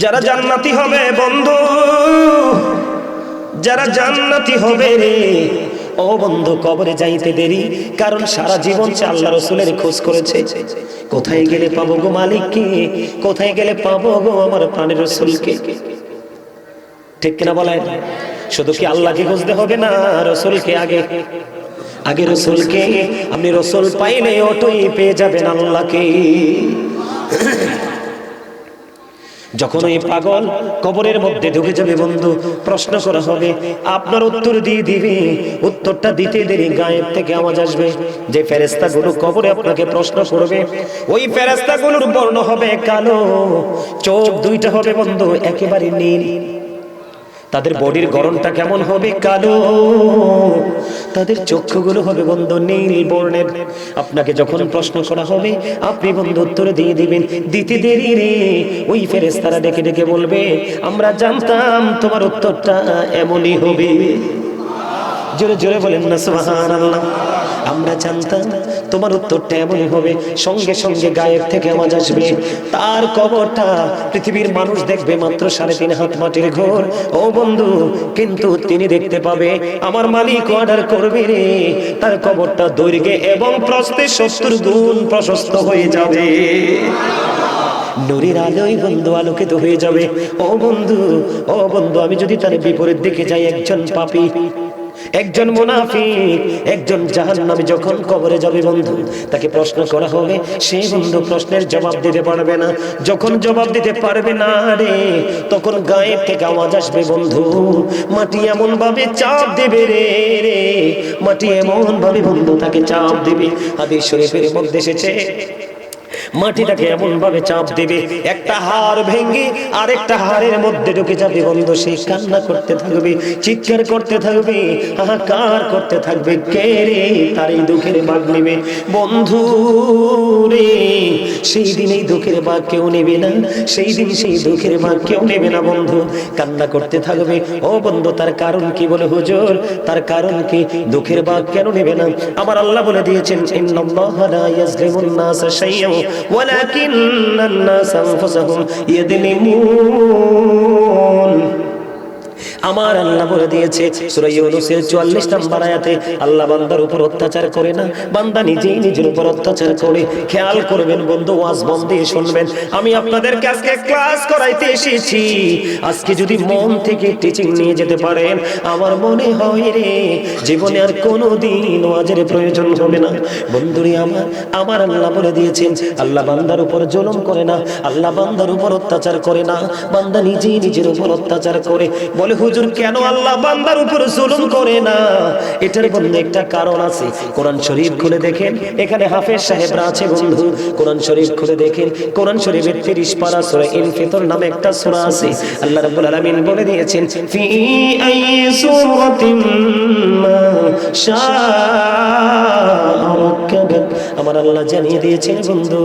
যারা জান্নাতি হবে বন্ধু, যারা জান্নাতি হবে রে ও বন্ধু, কবরে যাইতে দেরি, কারণ সারা জীবন সে আল্লাহ রাসূলের খোঁজ করেছে। কোথায় গেলে পাবো গো মালিককে, কোথায় গেলে পাবো গো আমার প্রাণের রাসূলকে? ঠিক কিনা বলেন? শুধু কি আল্লাহকে খুঁজতে হবে না, রাসূলকে আগে আগে রাসূলকে। আপনি রাসূল পাইলে অটোই পেয়ে যাবেন আল্লাহকে। যখন ওই পাগল কবরের মধ্যে ঢুকে যাবে বন্ধু, প্রশ্ন করা হবে, আপনার উত্তর দিয়ে দিবে। উত্তরটা দিতে দেরি গায়েব থেকে আওয়াজ আসবে, যে ফেরেশতাগুলো কবরে আপনাকে প্রশ্ন করবে, ওই ফেরেশতাগুলোর বর্ণ হবে কালো, চোখ দুইটা হবে বন্ধু একেবারে নীল, তাদের বডির গড়নটা কেমন হবে? কালো, তাদের চক্ষুগুলো হবে বন্ধু নীল বর্ণের। আপনাকে যখন প্রশ্ন করা হবে আপনি বন্ধু উত্তর দিয়ে দিবেন। দিতে দেরি রে ওই ফেরেশতারা ডেকে ডেকে বলবে, আমরা জানতাম তোমার উত্তরটা এমনই হবে। জোরে জোরে বলেন না সুবহানাল্লাহ। আমরা জানতাম তোমার উত্তরটা এমনই হবে। সঙ্গে সঙ্গে গায়েব থেকে আওয়াজ আসবে, তার কবরটা পৃথিবীর মানুষ দেখবে মাত্র 3.5 হাত মাটির ঘর ও বন্ধু, কিন্তু তিনি দেখতে পাবে আমার মালিক অর্ডার করবে রে, তার কবরটা দৈর্ঘ্যে এবং প্রস্থে 70 গুণ প্রশস্ত হয়ে যাবে। নূরের আলোয় বন্ধু আলোকিত হয়ে যাবে। ও বন্ধু, ও বন্ধু, আমি যদি তার বিপরীত দিকে যাই, একজন পাপী, একজন মুনাফিক, একজন জাহান্নামী যখন কবরে যাবে বন্ধু, তাকে প্রশ্ন করা হবে, সে বন্ধু প্রশ্নের জবাব দিতে পারবে না। যখন জবাব দিতে পারবে না রে, তখন গায়েব থেকে আওয়াজ আসবে বন্ধু, মাটি এমন ভাবে চাপ দেবে রে, মাটি এমন ভাবে বন্ধু তাকে চাপ দেবে। হাদিস শরীফের মধ্যে এসেছে, মাটিটাকে এমন ভাবে চাপ দেবে, একটা হাড় ভেঙে আরেকটা হাড়ের মধ্যে ঢুকে যাবে বন্ধু। সে কান্না করতে থাকবে, চিৎকার করতে থাকবে, হাহাকার করতে থাকবে, কে রে তার এই দুঃখের ভাগ নেবে বন্ধু রে। সেই দিন এই দুঃখের ভাগ কেউ নেবে না, সেই দিন সেই দুঃখের ভাগ কেউ নেবে না বন্ধু। কান্না করতে থাকবে। ও বন্ধু, তার কারণ কি? বলে হুজুর, তার কারণ কি? দুঃখের ভাগ কেন নেবে না? আমার আল্লাহ বলে দিয়েছেন, ইন্নাল্লাহা লা ইয়াজলিমুন নাসা শাইয়্যান ওয়ালাকিন্নান নাসা আনফুসাহুম ইয়াযলিমুন। আমার আল্লাহ বলে দিয়েছে সূরা ইউনূসের 44 নম্বর আয়াতে, আল্লাহ বান্দার উপর অত্যাচার করে না, বান্দা নিজেই নিজের উপর অত্যাচার করে। খেয়াল করবেন বন্ধু, ওয়াজ মন দিয়ে শুনবেন। আমি আপনাদেরকে আজকে ক্লাস করাইতে এসেছি, আজকে যদি মন থেকে টিচিং নিয়ে যেতে পারেন, আমার মনে হয় রে জীবনে আর কোনোদিন ওয়াজের প্রয়োজন হবে না। বন্ধুরে আমার, আমার আল্লাহ বলে দিয়েছেন, আল্লাহ বান্দার উপর জুলুম করে না, আল্লাহ বান্দার উপর অত্যাচার করে না, বান্দা নিজেই নিজের উপর অত্যাচার করে। বলে হুজুর, কেন আল্লাহ বান্দার উপর জুলুম করে না? এটার বন্ধু একটা কারণ আছে। কোরআন শরীফ খুলে দেখেন, এখানে হাফেজ সাহেবরা আছে বন্ধু, কোরআন শরীফ খুলে দেখেন, কোরআন শরীফের 30 পারা সূরা ইনফিতর নামে একটা সূরা আছে। আল্লাহ রাব্বুল আলামিন বলে দিয়েছেন, ফি আইয়ি সূরাতিন মা শাআ রাক্কাবাক। আমার আল্লাহ জানিয়ে দিয়েছেন বন্ধু,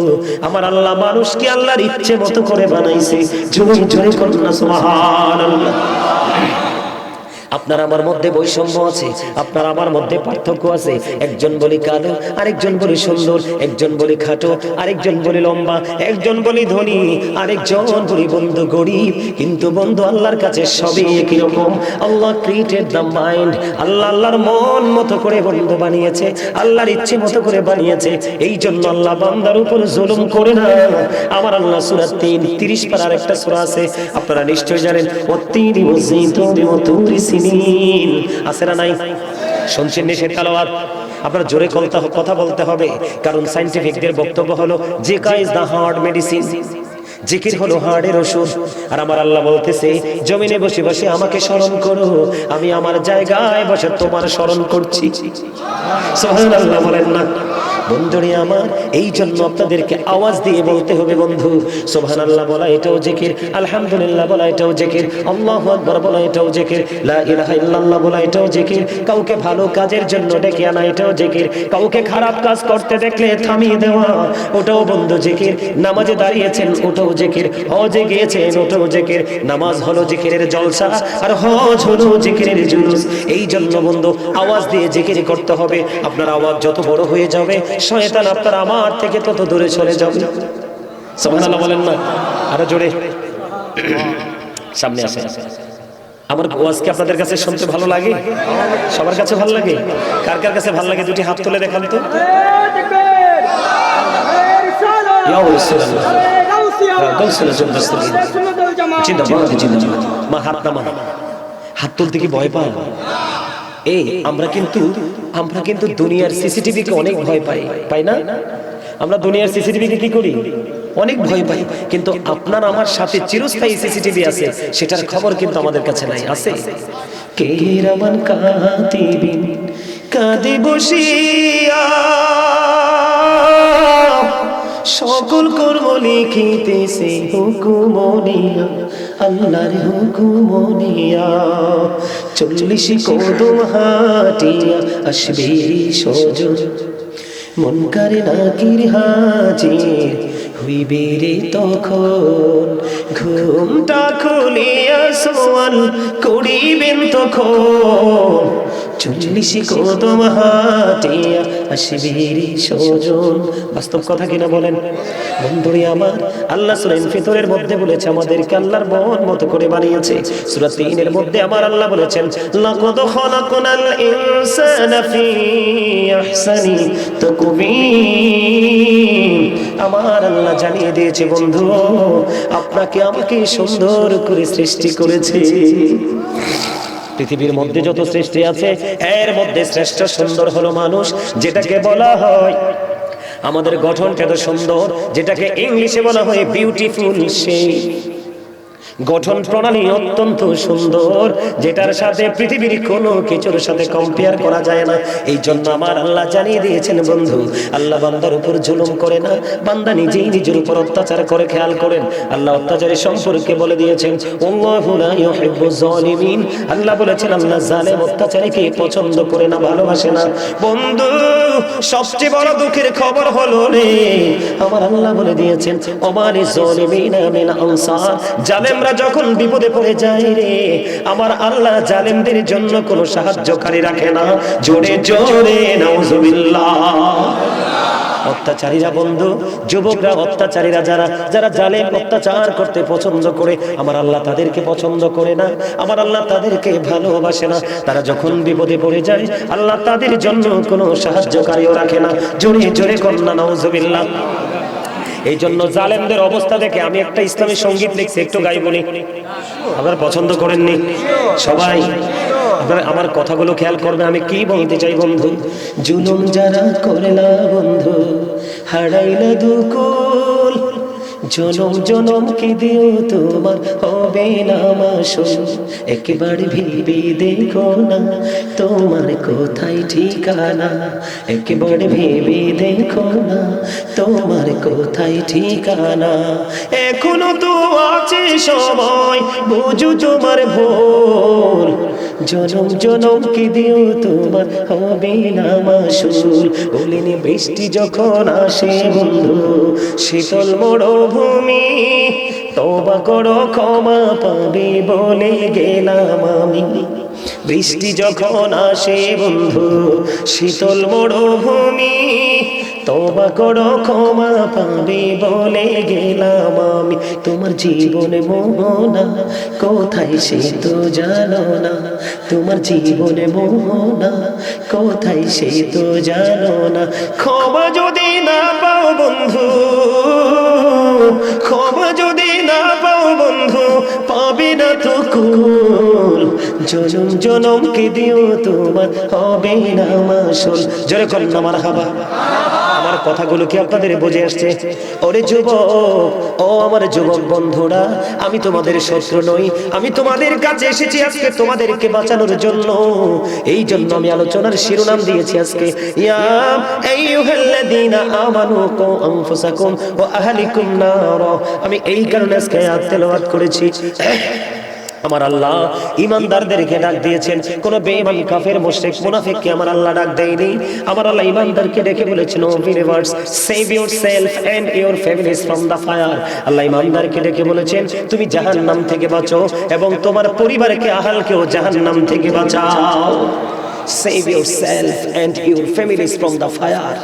আমার আল্লাহ মানুষকে আল্লাহর ইচ্ছে মতো করে বানাইছে। জোরে জোরে বলুন না সুবহানাল্লাহ। আপনার আমার মধ্যে বৈষম্য আছে, আপনার আমার মধ্যে পার্থক্য আছে। একজন বলি কালো, আরেকজন বলি সুন্দর, একজন বলি খাটো, আরেকজন বলি লম্বা, একজন বলি ধনী, আরেকজন বলি বন্ধু গরিব। কিন্তু বন্ধু আল্লাহর কাছে সবই একই রকম। আল্লাহ ক্রিয়েটেড দ্য মাইন্ড, আল্লাহ আল্লাহর মন মতো করে বন্ধু বানিয়েছে, আল্লাহর ইচ্ছে মতো করে বানিয়েছে। এই জন্য আল্লাহ বান্দার উপর জুলুম করে না। আমার আল্লাহ সূরা 30 পারার একটা সূরা আছে, আপনারা নিশ্চয় জানেন, ওয়াত্তিনি ওয়াযাইতুনি ওয়া তুরি সিনিন, আছে না নাই? শুনছেন নিষেধ তেলাওয়াত? আপনারা জোরে কথা বলতে হবে, কারণ সায়েন্টিফিকদের বক্তব্য হলো জিকির ইজ দ্য হার্ট মেডিসিন, জিকির হলো হার্টের ওষুধ। আর আমার আল্লাহ বলতেছে, জমিনে বসে বসে আমাকে স্মরণ করো, আমি আমার জায়গায় বসে তোমার স্মরণ করছি। সুবহানাল্লাহ বলেন না বন্ধুরে আমার? এই জন্য আপনাদেরকে আওয়াজ দিয়ে বলতে হবে বন্ধু, সুবহানাল্লাহ বলা এটাও জিকির, আলহামদুলিল্লাহ বলা এটাও জিকির, আল্লাহু আকবার বলা এটাও জিকির, লা ইলাহা ইল্লাল্লাহ বলা এটাও জিকির, কাউকে ভালো কাজের জন্য ডেকে আনা এটাও জিকির, কাউকে খারাপ কাজ করতে দেখলে থামিয়ে দেওয়া ওটাও বন্ধু জিকির, নামাজে দাঁড়িয়েছেন ওটাও জিকির, হজে গিয়েছেন ওটাও জিকির। নামাজ হলো জিকিরের জলসা, আর হজ হলো জিকিরের জুলুস। এই জন্য বন্ধু আওয়াজ দিয়ে জিকির করতে হবে। আপনার আওয়াজ যত বড় হয়ে যাবে, শয়তান আপনার আমার থেকে তত দূরে চলে যাবে। সুবহানাল্লাহ বলেন না? আরো জোরে। সামনে আসেন। আমার ওয়াজ কি আপনাদের কাছে শুনতে ভালো লাগে? সবার কাছে ভালো লাগে? কার কার কাছে ভালো লাগে দুটি হাত তুলে দেখান তো। হাত তুলতে কি ভয় পান? আমরা কিন্তু দুনিয়ার সিসিটিভি কে অনেক ভয় পাই না? আমরা দুনিয়ার সিসিটিভি কে কি করি? অনেক ভয় পাই। কিন্তু আপনার আমার সাথে চিরস্থায়ী সিসিটিভি আছে, সেটার খবর কিন্তু আমাদের কাছে নাই। আছে কে রমান কাতিবিন কাঁদে বসিয়া সকল কর্ম লিখিতেছে হুকুমনিয়া, আল্লাহর হুকুমনিয়া। 40 কদম হাটিয়া আসবে সজন, মুনকার নাকির হাজির হইবে রে তখন। ঘুমটা খুলিয়া সওয়াল করিবেন তখন, 40 কদম হাটিয়া আসবে রে সজন। বাস্তব কথা কিনা বলেন বন্ধুরে আমার? আল্লাহ সূরা ফিতরের মধ্যে বলেছে আমাদেরকে আল্লাহর মন মতো করে বানিয়েছে। সূরা 3 এর মধ্যে আমার আল্লাহ বলেছেন লাকাদ খালাকনাল ইনসানা ফি আহসানি তাকওয়িম। আমার আল্লাহ জানিয়ে দিয়েছে বন্ধু, আপনাকে আমাকে সুন্দর করে সৃষ্টি করেছে। পৃথিবীর মধ্যে যত সৃষ্টি আছে এর মধ্যে শ্রেষ্ঠ সুন্দর হলো মানুষ, যেটাকে বলা হয় আমাদের গঠনটা এত সুন্দর, যেটাকে ইংলিশে বলা হয় বিউটিফুল। সেই গঠন প্রণালী অত্যন্ত সুন্দর, যেটার সাথে পৃথিবীর কোনো কিছুর সাথে কম্পেয়ার করা যায় না। এই জন্য আমার আল্লাহ জানিয়ে দিয়েছেন বন্ধু, আল্লাহ বান্দার উপর জুলুম করে না, বান্দা নিজেই নিজের উপর অত্যাচার করে। খেয়াল করেন আল্লাহ অত্যাচারের সম্পর্কে বলে দিয়েছেন আল্লাহু লা ইউহিব্বুজ জালিমিন। আল্লাহ বলেছেন আল্লাহ জালেম অত্যাচারীকে পছন্দ করে না, ভালোবাসে না। বন্ধু সবচেয়ে বড় দুঃখের খবর হলো রে, আমার আল্লাহ বলে দিয়েছেন ওমালি জালিমিনা মিন আনসার। জালেমরা যখন বিপদে পড়ে যায় রে, আমার আল্লাহ জালেমদের জন্য কোনো সাহায্যকারী রাখে না। জোরে জোরে নাউজুবিল্লাহ। অত্যাচারীরা বন্ধু, যুবকরা অত্যাচারীরা যারা জালেম অত্যাচার করতে পছন্দ করে, আমার আল্লাহ তাদেরকে পছন্দ করে না, আমার আল্লাহ তাদেরকে ভালোবাসে না। তারা যখন বিপদে পড়ে যায় আল্লাহ তাদের জন্য কোনো সাহায্যকারীও রাখে না। জোরে জোরে কন্যা নাউজুবিল্লাহ। এই জন্য জালেমদের অবস্থা দেখে আমি একটা ইসলামী সঙ্গীত লিখছি, একটু গাইবনি। আপনারা পছন্দ করেননি সবাই? আপনারা আমার কথাগুলো খেয়াল করবে আমি কি বলতে চাই বন্ধু। জুলুম যারা করলা বন্ধু, হারাইলা দুকুল, জনম জনম কি দিও তোমার হবে না মাসুল। একবার ভেবে দেখো না তোমার কোথায় ঠিকানা, একবার ভেবে দেখো না তোমার কোথায় ঠিকানা। এখনো তো আছে সময়, বুঝো তোমার ভুল, জনম জনম কি দিও তোমার হবে না মাসুল। বলিনি বৃষ্টি যখন আসে বন্ধু, শীতল মরুভূমি, তওবা করো ক্ষমা পাবে বলে গেলাম আমি। বৃষ্টি যখন আসে বন্ধু, শীতল মরুভূমি, তওবা করো ক্ষমা পাবে বলে গেলাম আমি। তোমার জীবনে মোহনা কোথায় সে তো জানো না, তোমার জীবনে মোহনা কোথায় সে তো জানো না। ক্ষমা যদি না পাও বন্ধু, ক্ষমা যদি না পাও বন্ধু, পাবে না তো কুল, জনম জনম কে দিও তোমার হবে না মাসুল। জোরে কন্যা মারহাবা। আমার কথাগুলো কি আপনাদের বুঝে আসছে? ওরে যুবক, ও আমার যুবক বন্ধুরা, আমি তোমাদের শত্রু নই, আমি তোমাদের কাছে এসেছি আজকে তোমাদেরকে বাঁচানোর জন্য। এই জন্য আমি আলোচনার শিরোনাম দিয়েছি আজকে ইয়া আইয়ুহাল্লাযীনা আমানু কু আনফুসাকুম ওয়া আহলিকুম নার। আমি এই কারণে আজকে আয়াত তেলাওয়াত করেছি। আমার আল্লাহ ঈমানদারদেরকে ডাক দিয়েছেন, কোন বেঈমান কাফের মুশরিক মুনাফিককে আমার আল্লাহ ডাক দেয়নি। আমার আল্লাহ ঈমানদারকে ডেকে বলেছেন O believers save yourself and your families from the fire. আল্লাহ ঈমানদারকে ডেকে বলেছেন তুমি জাহান্নাম থেকে বাঁচো এবং তোমার পরিবারকে আহলকেও জাহান্নাম থেকে বাঁচাও। Save yourself and your families from the fire.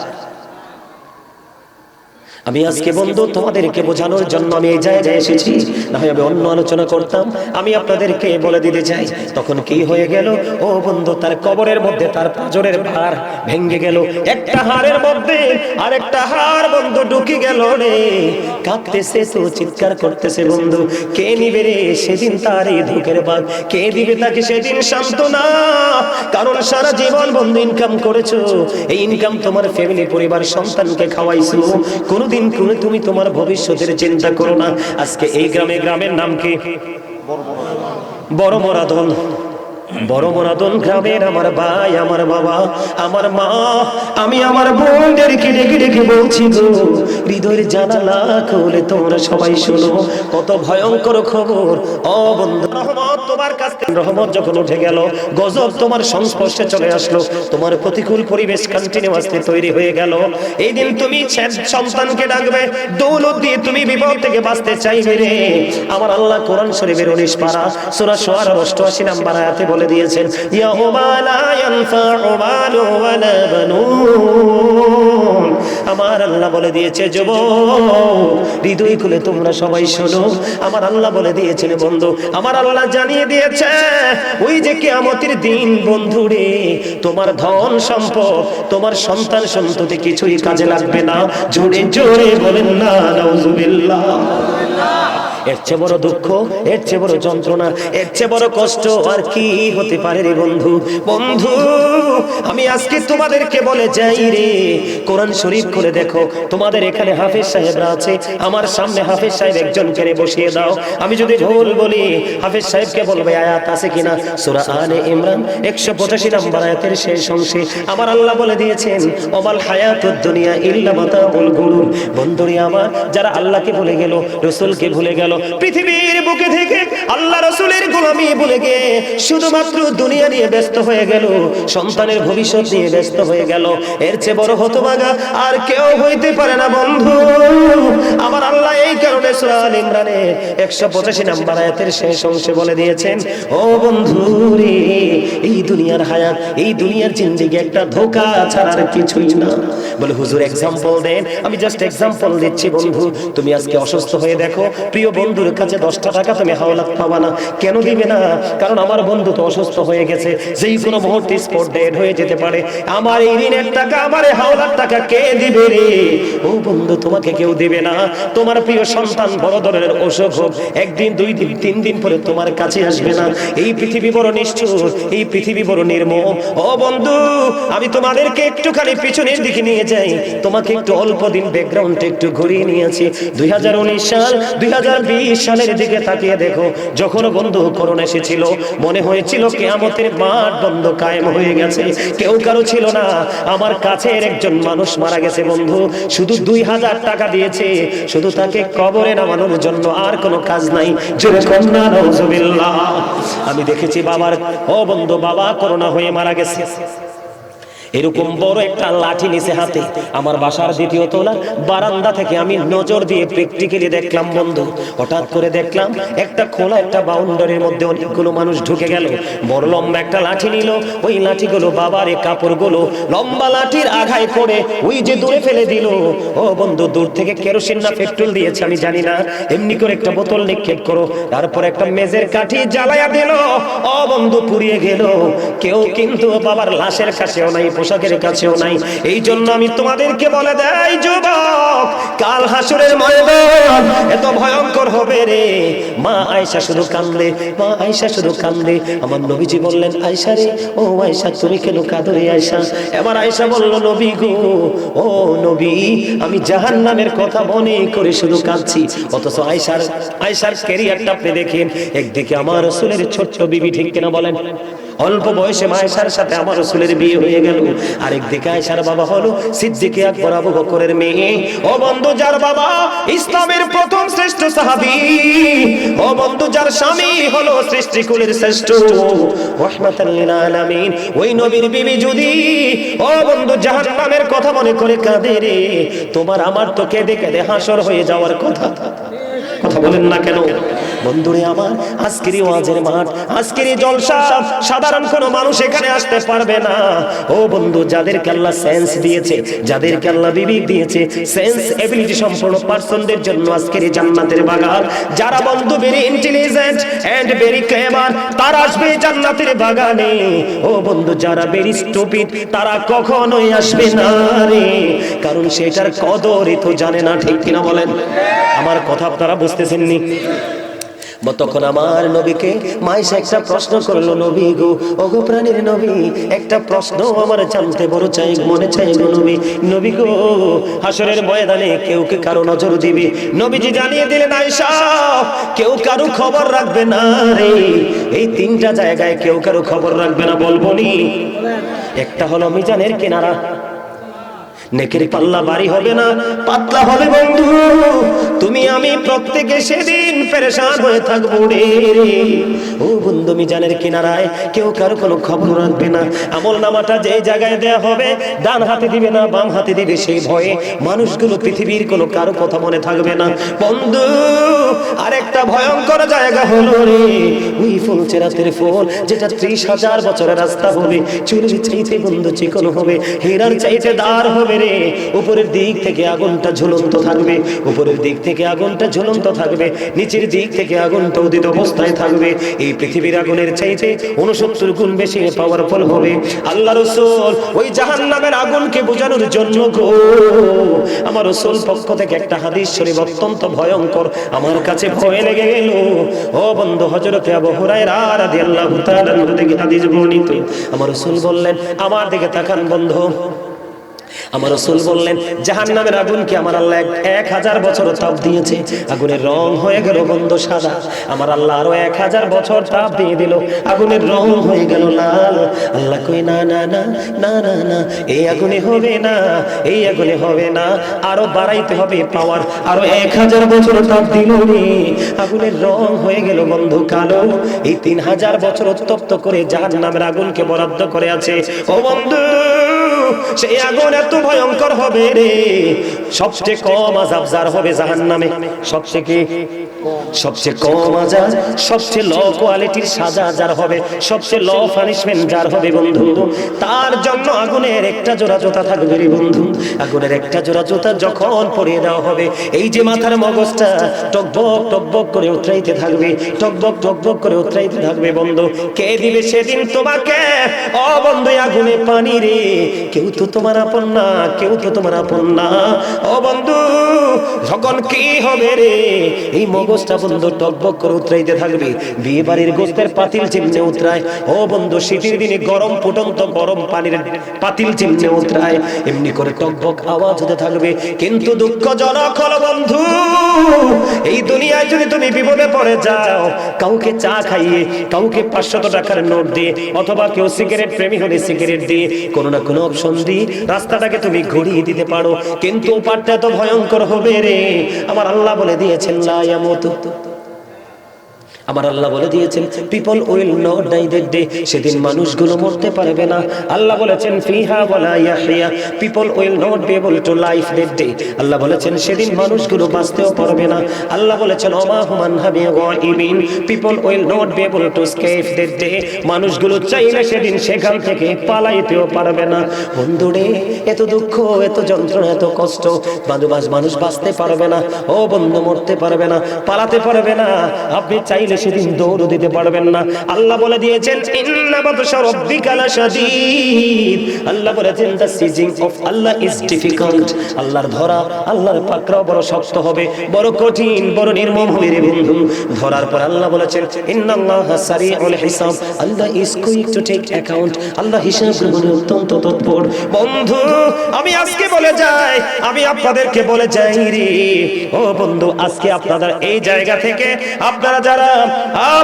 আমি আজকে বন্ধু তোমাদেরকে বোঝানোর জন্য আমি এই জায়গায় এসেছি, না হয় আমি অন্য আলোচনা করতাম। আমি আপনাদেরকে বলে দিতে চাই তখন কি হয়ে গেল। ও বন্ধু, তার কবরের মধ্যে তার পাঁজরের হাড় ভেঙে গেল, একটা হাড়ের মধ্যে আরেকটা হাড় বন্ধু ঢুকে গেল রে। কাঁদতেছে তো, চিৎকার করতেছে বন্ধু, কে নিবে রে সেদিন তার এই দুঃখের ভাগ, কে দিবে তাকে সেদিন সান্ত্বনা? কারণ সারা জীবন বন্ধু ইনকাম করেছো, এই ইনকাম তোমার ফ্যামিলি পরিবার সন্তানকে খাওয়াইছো, কোনোদিন তুমি তোমার ভবিষ্যতের চিন্তা করো না। আজকে এই গ্রামের নাম কি? বড় মরাদন। বড় মরাদন গ্রামের আমার ভাই, আমার বাবা, আমার মা, আমি আমার বোনদেরকে ডেকে ডেকে বলছি গো, হৃদয়ের জানালা খুলে তোমরা সবাই শোনো, কত ভয়ঙ্কর খবর। ও বন্ধু, রহমত তোমার কাছ থেকে রহমত যখন উঠে গেল, গজব তোমার সংস্পর্শে চলে আসলো, তোমার প্রতিকূল পরিবেশ কন্টিনিউয়াসলি তৈরি হয়ে গেল। এই দিন তুমি সন্তানকে ডাকবে, দৌলত দিয়ে তুমি বিপদ থেকে বাঁচতে চাইবে রে। আমার আল্লাহ কোরআন শরীফের 19 পারা সূরা শুআরা 88 নম্বর আয়াতে বলে দিয়েছেন, ইয়াউমা লা ইয়ানফাউ মালু ওয়ালা বানুন। আমার আল্লাহ বলে দিয়েছে, যুবক হৃদয় খুলে তোমরা সবাই শোনো, আমার আল্লাহ বলে দিয়েছেন বন্ধু, আমার আল্লাহ জানিয়ে দিয়েছে ওই যে কিয়ামতের দিন বন্ধু রে, তোমার ধন সম্পদ, তোমার সন্তান সন্ততি কিছুই কাজে লাগবে না। জোরে জোরে বলেন না নাউজুবিল্লাহ। এর চেয়ে বড় দুঃখ, এর চেয়ে বড় যন্ত্রণা, এর চেয়ে বড় কষ্ট আর কি হতে পারে রে বন্ধু? বন্ধু, আমি আজকে তোমাদেরকে বলে যাই রে, কোরআন শরীফ খুলে দেখো, তোমাদের এখানে হাফেজ সাহেবরা আছে, আমার সামনে হাফেজ সাহেব একজনকে বসিয়ে দাও। আমি যদি ভুল বলি হাফেজ সাহেবকে বলবে আয়াত আছে কিনা। সূরা আলে ইমরান 185 নম্বর আয়াতের শেষ অংশে আমার আল্লাহ বলে দিয়েছেন, ওমাল হায়াতুদ দুনিয়া ইল্লা মাতাউল গুরুর। বন্ধুরে আমার, যারা আল্লাহকে ভুলে গেল, রাসূলকে ভুলে গেল, পৃথিবীর বুকে থেকে আল্লাহ রাসূলের গোলামি ভুলে গিয়ে শুধুমাত্র দুনিয়া নিয়ে ব্যস্ত হয়ে গেল, সন্তানের ভবিষ্যৎ নিয়ে ব্যস্ত হয়ে গেল, এর চেয়ে বড় হতভাগা আর কেউ হইতে পারে না বন্ধু। আমার আল্লাহ এই কারণে সূরা আলে ইমরানের 185 নম্বর আয়াতের শেষ অংশে বলে দিয়েছেন, ও বন্ধু রে, এই দুনিয়ার হায়াত, এই দুনিয়ার জিন্দেগি একটা ধোঁকা ছাড়া আর কিছুই না। বলে হুজুর এক্সাম্পল দেন। আমি জাস্ট এক্সাম্পল দিচ্ছি বন্ধু। তুমি আজকে অসুস্থ হয়ে দেখো, প্রিয় বন্ধুর কাছে 10টা টাকা তুমি হাওলাত পাবা না। কেন দিবে না? কারণ আমার বন্ধু তো অসুস্থ হয়ে গেছে, যেই কোনো মুহূর্তে স্পট ডেড হয়ে যেতে পারে। আমার এই ঋণের টাকা, আমার এই হাওলাত টাকা কে দিবে রে? ও বন্ধু, তোমাকে কেউ দিবে না। তোমার প্রিয় সন্তান বড় ধরনের অসুখ হোক, একদিন, 2 দিন, 3 দিন পরে তোমার কাছে আসবে না। এই পৃথিবী বড় নিষ্ঠুর, এই পৃথিবী বড় নির্মম। ও বন্ধু, আমি তোমাদেরকে একটুখানি পিছনের দিকে নিয়ে যাই, তোমাকে একটু অল্প দিন ব্যাকগ্রাউন্ডে একটু ঘুরিয়ে নিয়েছি। 2019 সাল, 2020 সালের দিকে তাকিয়ে দেখো, যখন বন্ধু করোনা এসেছিল, মনে হয়েছিল কিয়ামতের মাঠ বন্ধ কায়েম হয়ে গেছে, কেউ কারো ছিল না। আমার কাছের একজন মানুষ মারা গেছে বন্ধু, শুধু 2000 টাকা দিয়েছে, শুধু তাকে কবরে নামানোর জন্য, আর কোনো কাজ নাই। জোরে কন্যা নাউজুবিল্লাহ। আমি দেখেছি বাবার, ও বন্ধু, বাবা করোনা হয়ে মারা গেছে, এরকম বড় একটা লাঠি নিচে হাতে, আমার বাসার 2য় তলা বারান্দা থেকে আমি নজর দিয়ে প্র্যাকটিক্যালি দেখলাম বন্ধু। হঠাৎ করে দেখলাম একটা খোলা একটা বাউন্ডারির মধ্যে অনেকগুলো মানুষ ঢুকে গেল, বড় লম্বা একটা লাঠি নিল, ওই লাঠিগুলো বাবার এই কাপড়গুলো লম্বা লাঠির আঘায় করে ওই যে দূরে ফেলে দিল। ও বন্ধু, দূর থেকে কেরোসিন না পেট্রোল দিয়েছে আমি জানি না, এমনি করে একটা বোতল নিক্ষেপ করো, তারপর একটা মেজের কাঠি জ্বালায়া দিল। ও বন্ধু, পুড়িয়ে গেল। কেউ কিন্তু বাবার লাশের কাছেও নাই, পোশাকের কাছেও নাই। এই জন্য আমি তোমাদেরকে বলে দেই যুবক, কাল হাসরের ময়দান এত ভয়ঙ্কর হবে রে। মা আয়েশা শুধু কান্দে, মা আয়েশা শুধু কান্দে। আমার নবীজি বললেন, আয়েশা রে, ও আয়েশা তুমি কেন কাঁদো রে আয়েশা? এবার আয়েশা বলল, নবী গো, ও নবী, আমি জাহান্নামের কথা মনে করে শুধু কাঁদছি। অথচ আয়েশার ক্যারিয়ারটা আপনি দেখেন, একদিকে আমার রাসূলের ছোট্ট বিবি, ঠিক কিনা বলেন? অল্প বয়সে মায়েশার সাথে আমার রাসূলের বিয়ে হয়ে গেল। আরেকদিকে আয়েশার বাবা হলো সিদ্দিক আকবর আবু বকরের মেয়ে। ও বন্ধু, যার বাবা ইসলামের প্রথম শ্রেষ্ঠ সাহাবী, ও বন্ধু, যার স্বামী হলো সৃষ্টিকুলের শ্রেষ্ঠ রাহমাতাল লিল আলামিন, ওই নবীর বিবি যদি, ও বন্ধু, জাহান্নামের কথা মনে করে কাঁদে রে, তোমার আমার তো কেঁদে কেঁদে হাসর হয়ে যাওয়ার কথা। কথা বলেন না কেন? বন্ধুরে আমার, আজকের ওয়াজের মাঠ, আজকের জলসা সাধারণ কোনো মানুষ এখানে আসতে পারবে না। ও বন্ধু, যাদেরকে আল্লাহ সেন্স দিয়েছে, যাদেরকে আল্লাহ বিবেক দিয়েছে, সেন্স এবিলিটি সম্পন্ন পারসনদের জন্য আজকের এই জান্নাতের বাগান। যারা বন্ধু very intelligent and very clever, তারা আসবে জান্নাতের বাগানে। ও বন্ধু, যারা ভেরি স্টুপিড, তারা কখনোই আসবে না রে, কারণ সেটার কদরই তো জানে না। ঠিক কিনা বলেন? আমার কথা আপনারা বুঝতেছেন নি? তখন আমার নবীকে মাইশা একটা প্রশ্ন করলো, নবী গো, ওগো প্রাণীর নবী, একটা প্রশ্ন আমার জানতে বড় চাই, মনে চাই গো নবী। নবী গো, হাসরের ময়দানে কেউ কে কারো নজর দিবে? নবীজি জানিয়ে দিলেন, আয়েশা, কেউ কারো খবর রাখবে না রে। এই তিনটা জায়গায় কেউ কারো খবর রাখবে না, বলবো নি? একটা হলো মিজানের কিনারা, নেকের পাল্লা ভারী হবে না, পাতলা হবে বন্ধু। তুমি আমি প্রত্যেকে সেদিন পেরেশান হয়ে থাকবো রে। ও বন্ধু, মিজানের কিনারায় কেউ কারো কোনো খবর রাখবে না। আমল নামাটা যে জায়গায় দেয়া হবে, ডান হাতে দিবে না বাম হাতে দিবে, সেই ভয়ে মানুষগুলো পৃথিবীর কোনো কারো কথা মনে থাকবে না বন্ধু। আরেকটা ভয়ঙ্কর জায়গা হলো রে, ওই ফুল চেরাতের ফুল, যেটা 30,000 বছরের রাস্তা হবে, চুরির চাইতে বন্ধু চিকন হবে, হীরার চাইতে দার হবে রে। উপরের দিক থেকে আগুনটা ঝুলন্ত থাকবে, উপরের দিক থেকে আগুনটা ঝুলন্ত থাকবে, নিচের দিক থেকে আগুনটা উদিত অবস্থায় থাকবে। এই পৃথিবীর আগুনের চাইতে 69 গুণ বেশি পাওয়ারফুল হবে। আল্লাহ রাসূল ওই জাহান্নামের আগুনকে বোঝানোর জন্য গো, আমার রাসূল পক্ষ থেকে একটা হাদিস শরীফ অত্যন্ত ভয়ঙ্কর, আমার কাছে ভয় লেগে গেল। ও বন্ধু, হযরত আবু হুরায়রা রাদিয়াল্লাহু তাআলা থেকে হাদিস বর্ণিত। আমার রাসূল বললেন, আমার দিকে তাকান বন্ধু। আমার রাসূল বললেন, জাহান্নামের আগুনকে আমার আল্লাহ 1000 বছর তাপ দিয়েছে, আগুনের রং হয়ে গেল বন্ধু সাদা। আমার আল্লাহ আরো 1000 বছর তাপ দিয়ে দিল, আগুনের রং হয়ে গেল লাল। আল্লাহ কই, না না না না না না, এই আগুনে হবে না, এই আগুনে হবে না, আরো বাড়াইতে হবে পাওয়ার। আরো 1000 বছর তাপ দিল রে, আগুনের রং হয়ে গেল বন্ধু কালো। এই 3000 বছর উত্তপ্ত করে জাহান্নামের আগুনকে বরাদ্দ করে আছে। ও বন্ধু, সেই আগুন এত ভয়ঙ্কর হবে রে, সবচেয়ে কম আযাব যার হবে জাহান্নামে, সবচেয়ে কম আযাব, সবচেয়ে লো কোয়ালিটির সাজা যার হবে, সবচেয়ে লো পানিশমেন্ট যার হবে বন্ধু, তার জন্য আগুনের একটা জোড়া জুতা থাকবে রে বন্ধু। আগুনের একটা জোড়া জুতা যখন পরিয়ে দেওয়া হবে, এই যে মাথার মগজটা টকবক টকবক করে উতরাইতে থাকবে, টকবক টকবক করে উতরাইতে থাকবে বন্ধু। কে দিবে সেদিন তোমাকে? ও বন্ধু, আগুনে পানি রে, কেউ তো তোমার আপন না, কেউ তো তোমার আপন না। ও বন্ধু, যখন কি হবে রে, এই মগজটা বন্ধু টকবক করে উতরাইতে থাকবে, বিয়ে বাড়ির গোস্তের পাতিল চিমনে উতরায়। ও বন্ধু, শীতের দিনে গরম ফুটন্ত গরম পানির পাতিল চিমনে উতরায়, এমনি করে টকবক আওয়াজ হতে থাকবে। কিন্তু দুঃখজনক হলো বন্ধু, এই দুনিয়ায় যদি তুমি বিপদে পড়ে যাও, কাউকে চা খাইয়ে, কাউকে 500 টাকার নোট দিয়ে, অথবা কেউ সিগারেট প্রেমী হলে সিগারেট দিয়ে, কোনো না কোনো অপশন দিয়ে রাস্তাটাকে তুমি ঘুরিয়ে দিতে পারো, কিন্তু পারটা তো ভয়ঙ্কর হবে রে। আমার আল্লাহ বলে দিয়েছেন, লা ইয়ামুতু, আমার আল্লাহ বলে দিয়েছেন, people will not die that day, সেদিন মানুষগুলো মরতে পারবে না। আল্লাহ বলেছেন, ফিহা ওয়ালা ইয়াহইয়া, people will not be able to life that day. আল্লাহ বলেছেন, সেদিন মানুষগুলো বাঁচতেও পারবে না। আল্লাহ বলেছেন, ওমা হুমান হাবি গায়িবিন, people will not be able to escape that day, মানুষগুলো চাইলে সেদিন সেখান থেকে পালাইতেও পারবে না। বন্ধুরে, এত দুঃখ, এত যন্ত্রণা, এত কষ্ট, মানুষ বাঁচতে পারবে না। ও বন্ধু, মরতে পারবে না, পালাতে পারবে না, আপনি চাইলে সেদিন দৌড় দিতে পারবেন না। আল্লাহ বলে দিয়েছেন, ইন্না বাতশা রাব্বিকা লাশাদীদ, আল্লাহ বলেছেন, the seizing of Allah is difficult, আল্লাহর ধরা, আল্লাহর পাকড়াও বড় শক্ত হবে, বড় কঠিন, বড় নির্মম হবে রে বন্ধু। ধরার পর আল্লাহ বলেছেন, ইন্নাল্লাহা সারিউল হিসাব, Allah is quick to take account, আল্লাহ হিসাব গ্রহণে অত্যন্ত তৎপর। বন্ধু, আমি আজকে বলে যাই, আমি আপনাদেরকে বলে যাই রে, ও বন্ধু, আজকে আপনাদের এই জায়গা থেকে আপনারা যারা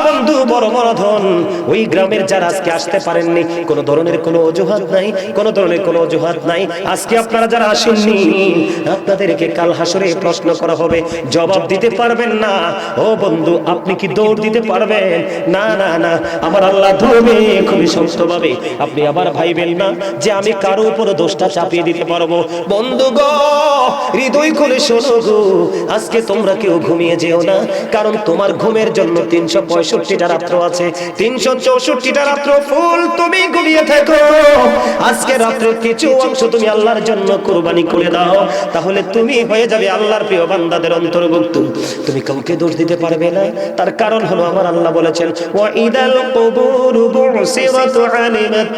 বন্ধু বড় বড় ধন ওই গ্রামের যারা আজকে আসতে পারেননি, কোন ধরনের কোনো অজুহাত নাই, কোন ধরনের কোনো অজুহাত নাই। আজকে আপনারা যারা আসেননি আপনাদেরকে কাল হাসরে প্রশ্ন করা হবে, জবাব দিতে পারবেন না। ও বন্ধু আপনি কি দৌড় দিতে পারবেন? না না না, আমার আল্লাহ ধরবে খুবই শক্তভাবে। আপনি আবার ভাইবেন না যে আমি কারো উপর দোষটা চাপিয়ে দিতে পারবো। বন্ধু গো, হৃদয় খুলে শোনো গো, আজকে তোমরা কেউ ঘুমিয়ে যেও না, কারণ তোমার ঘুমের জন্য 365টা রাত্র আছে, 364টা রাত্র ফুল তুমি ঘুমিয়ে থাকো। আজকে রাত্রের কিছু অংশ তুমি আল্লাহর জন্য কুরবানি করে দাও, তাহলে তুমি হয়ে যাবে আল্লাহর প্রিয় বান্দাদের অন্তর্ভুক্ত। তুমি কাউকে দোষ দিতে পারবে না, তার কারণ হলো আমার আল্লাহ বলেছেন ওয়া ইদাল কুবুরু বুসিরাত আলিমাত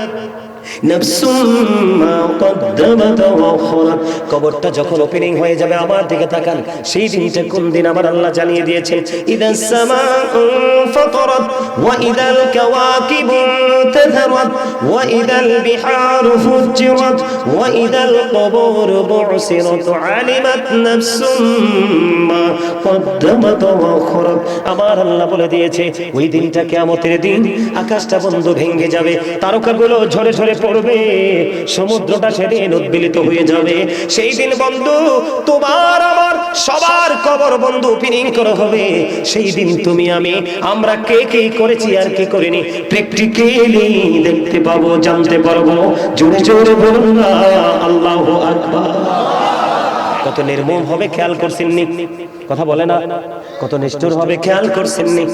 কবরটা যখন ওপেনিং হয়ে যাবে, আমার দিকে তাকান, সেই দিনটা কোন দিন আমার আল্লাহ জানিয়ে দিয়েছেন ইদাস সামাউ ফাতারাত ওয়া ইদাল কাওয়াকিবু তাযহারাত ওয়া ইদাল বিহারু ফুজ্জিরাত ওয়া ইদাল কুবুরু বুসিরাত আলিমাত নাফসুম মা কদ্দামাত ওয়া আখরাত। আমার আল্লাহ বলে দিয়েছে ওই দিনটা কিয়ামতের দিন, আকাশটা বন্ধ ভেঙে যাবে, তারকাগুলো ঝরে ঝরে পড়বে, সমুদ্রটা সেদিন উদ্বেলিত হয়ে যাবে। সেই দিন বন্ধু তোমার আমার সবার কবর বন্ধু ওপেনিং করা হবে। সেই দিন তুমি আমি আমরা কে কে করেছি আর কে করিনি প্র্যাকটিক্যালি দেখতে পাবো, জানতে পারবো। জোরে জোরে বলুন না আল্লাহু আকবার। কত নির্মম হবে খেয়াল করছেননি? কথা বলে না, কত নিষ্ঠুর হবে খেয়াল করছেননি?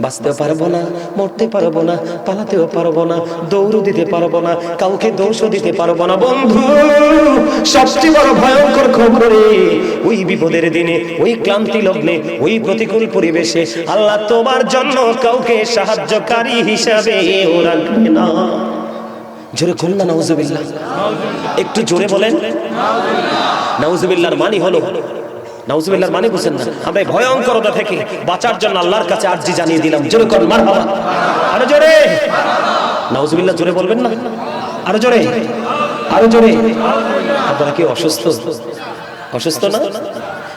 বাঁচতেও পারবো না, মরতে পারবো না, পালাতেও পারবো না, দৌড় দিতে পারবো না, কাউকে দোষও দিতে পারবো না। বন্ধু সবচেয়ে বড় ভয়ঙ্কর খবরে ওই বিপদের দিনে, ওই ক্লান্তি লগ্নে, ওই প্রতিকূল পরিবেশে আল্লাহ তোমার জন্য কাউকে সাহায্যকারী হিসাবে ও রাখবে না। জোরে খুলনা নাউজুবিল্লাহ, একটু জোরে বলেন নাউজুবিল্লাহর মানে হলো, নাউজুবিল্লাহর মানে বুঝেন না, আমরা এই ভয়ঙ্করতা থেকে বাঁচার জন্য আল্লাহর কাছে আরজি জানিয়ে দিলাম। জোরে করুন মারহাবা, আরো জোরে নাউজুবিল্লাহ, জোরে বলবেন না, আরো জোরে, আরো জোরে। আপনারা কি অসুস্থ? অসুস্থ না?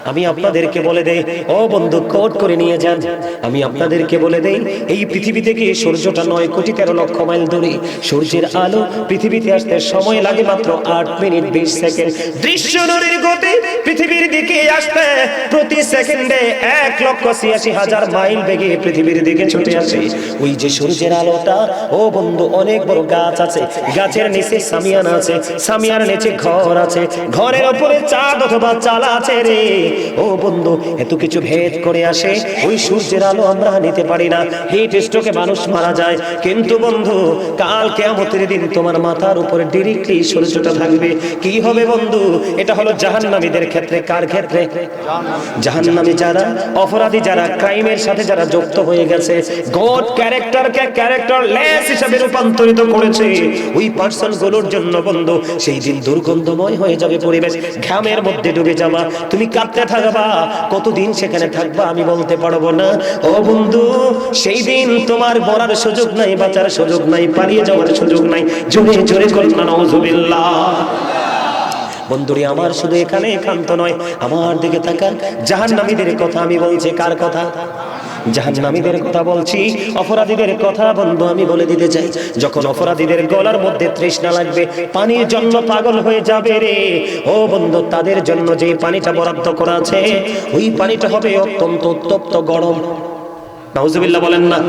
আমি আপনাদেরকে বলে দেই, ও বন্ধু কোট করে নিয়ে যান, আমি আপনাদেরকে বলে দেই এই পৃথিবী থেকে সূর্যটা 9,13,00,000 মাইল দূরে। সূর্যের আলো পৃথিবীতে আসতে সময় লাগে মাত্র 8 মিনিট 20 সেকেন্ড। দৃশ্য নদীর গতি পৃথিবীর দিকে আসতে প্রতি সেকেন্ডে 1,86,000 মাইল বেগে পৃথিবীর দিকে ছুটে আসে। ওই যে সূর্যের আলোটা, ও বন্ধু অনেক বড় গাছ আছে, গাছের নিচে সামিয়ানা আছে, সামিয়ার নিচে ঘর আছে, ঘরের উপরে চাঁদ অথবা চালা আছে রে। ও বন্ধু এত কিছু ভেদ করে আসে, ওই সূর্যের আলো আমরা নিতে পারি না, হিট স্ট্রোকে মানুষ মারা যায়। কিন্তু বন্ধু কাল কিয়ামতের দিন তোমার মাথার উপরে ডাইরেক্টলি সূর্যটা থাকবে। কি হবে বন্ধু? এটা হলো জাহান্নামীদের ক্ষেত্রে। কার ক্ষেত্রে? জাহান্নামী যারা অপরাধী, যারা ক্রাইমের সাথে যারা যুক্ত হয়ে গেছে, গড ক্যারেক্টারকে ক্যারেক্টারলেস হিসেবে রূপান্তরিত করেছে, ওই পার্সন গুলোর জন্য বন্ধু সেই দিন দুর্গন্ধময় হয়ে যাবে পরিবেশ, ঘামের মধ্যে ডুবে যাবা, তুমি কাঁদতে থাকবা, কতদিন সেখানে থাকবা আমি বলতে পারবো না। ও বন্ধু সেই দিন তোমার মরার সুযোগ নাই, বাঁচার সুযোগ নাই, পালিয়ে যাওয়ার সুযোগ নাই। জোরে জোরে করুন না নাউজুবিল্লাহ। বন্ধুরি আমার শুধু এখানে একান্ত নয়, আমার দিকে তাকান, জাহান্নামীদের কথা আমি বলছি। কার কথা? জাহান্নামীদের কথা বলছি, অপরাধীদের কথা বন্ধু আমি বলে দিতে চাই। যখন অপরাধীদের গলার মধ্যে তৃষ্ণা লাগবে, পানির জন্য পাগল হয়ে যাবে রে, ও বন্ধু তাদের জন্য যে পানিটা বরাদ্দ করা আছে, ওই পানিটা হবে অত্যন্ত উত্তপ্ত গরম। নাউজুবিল্লাহ বলেন না।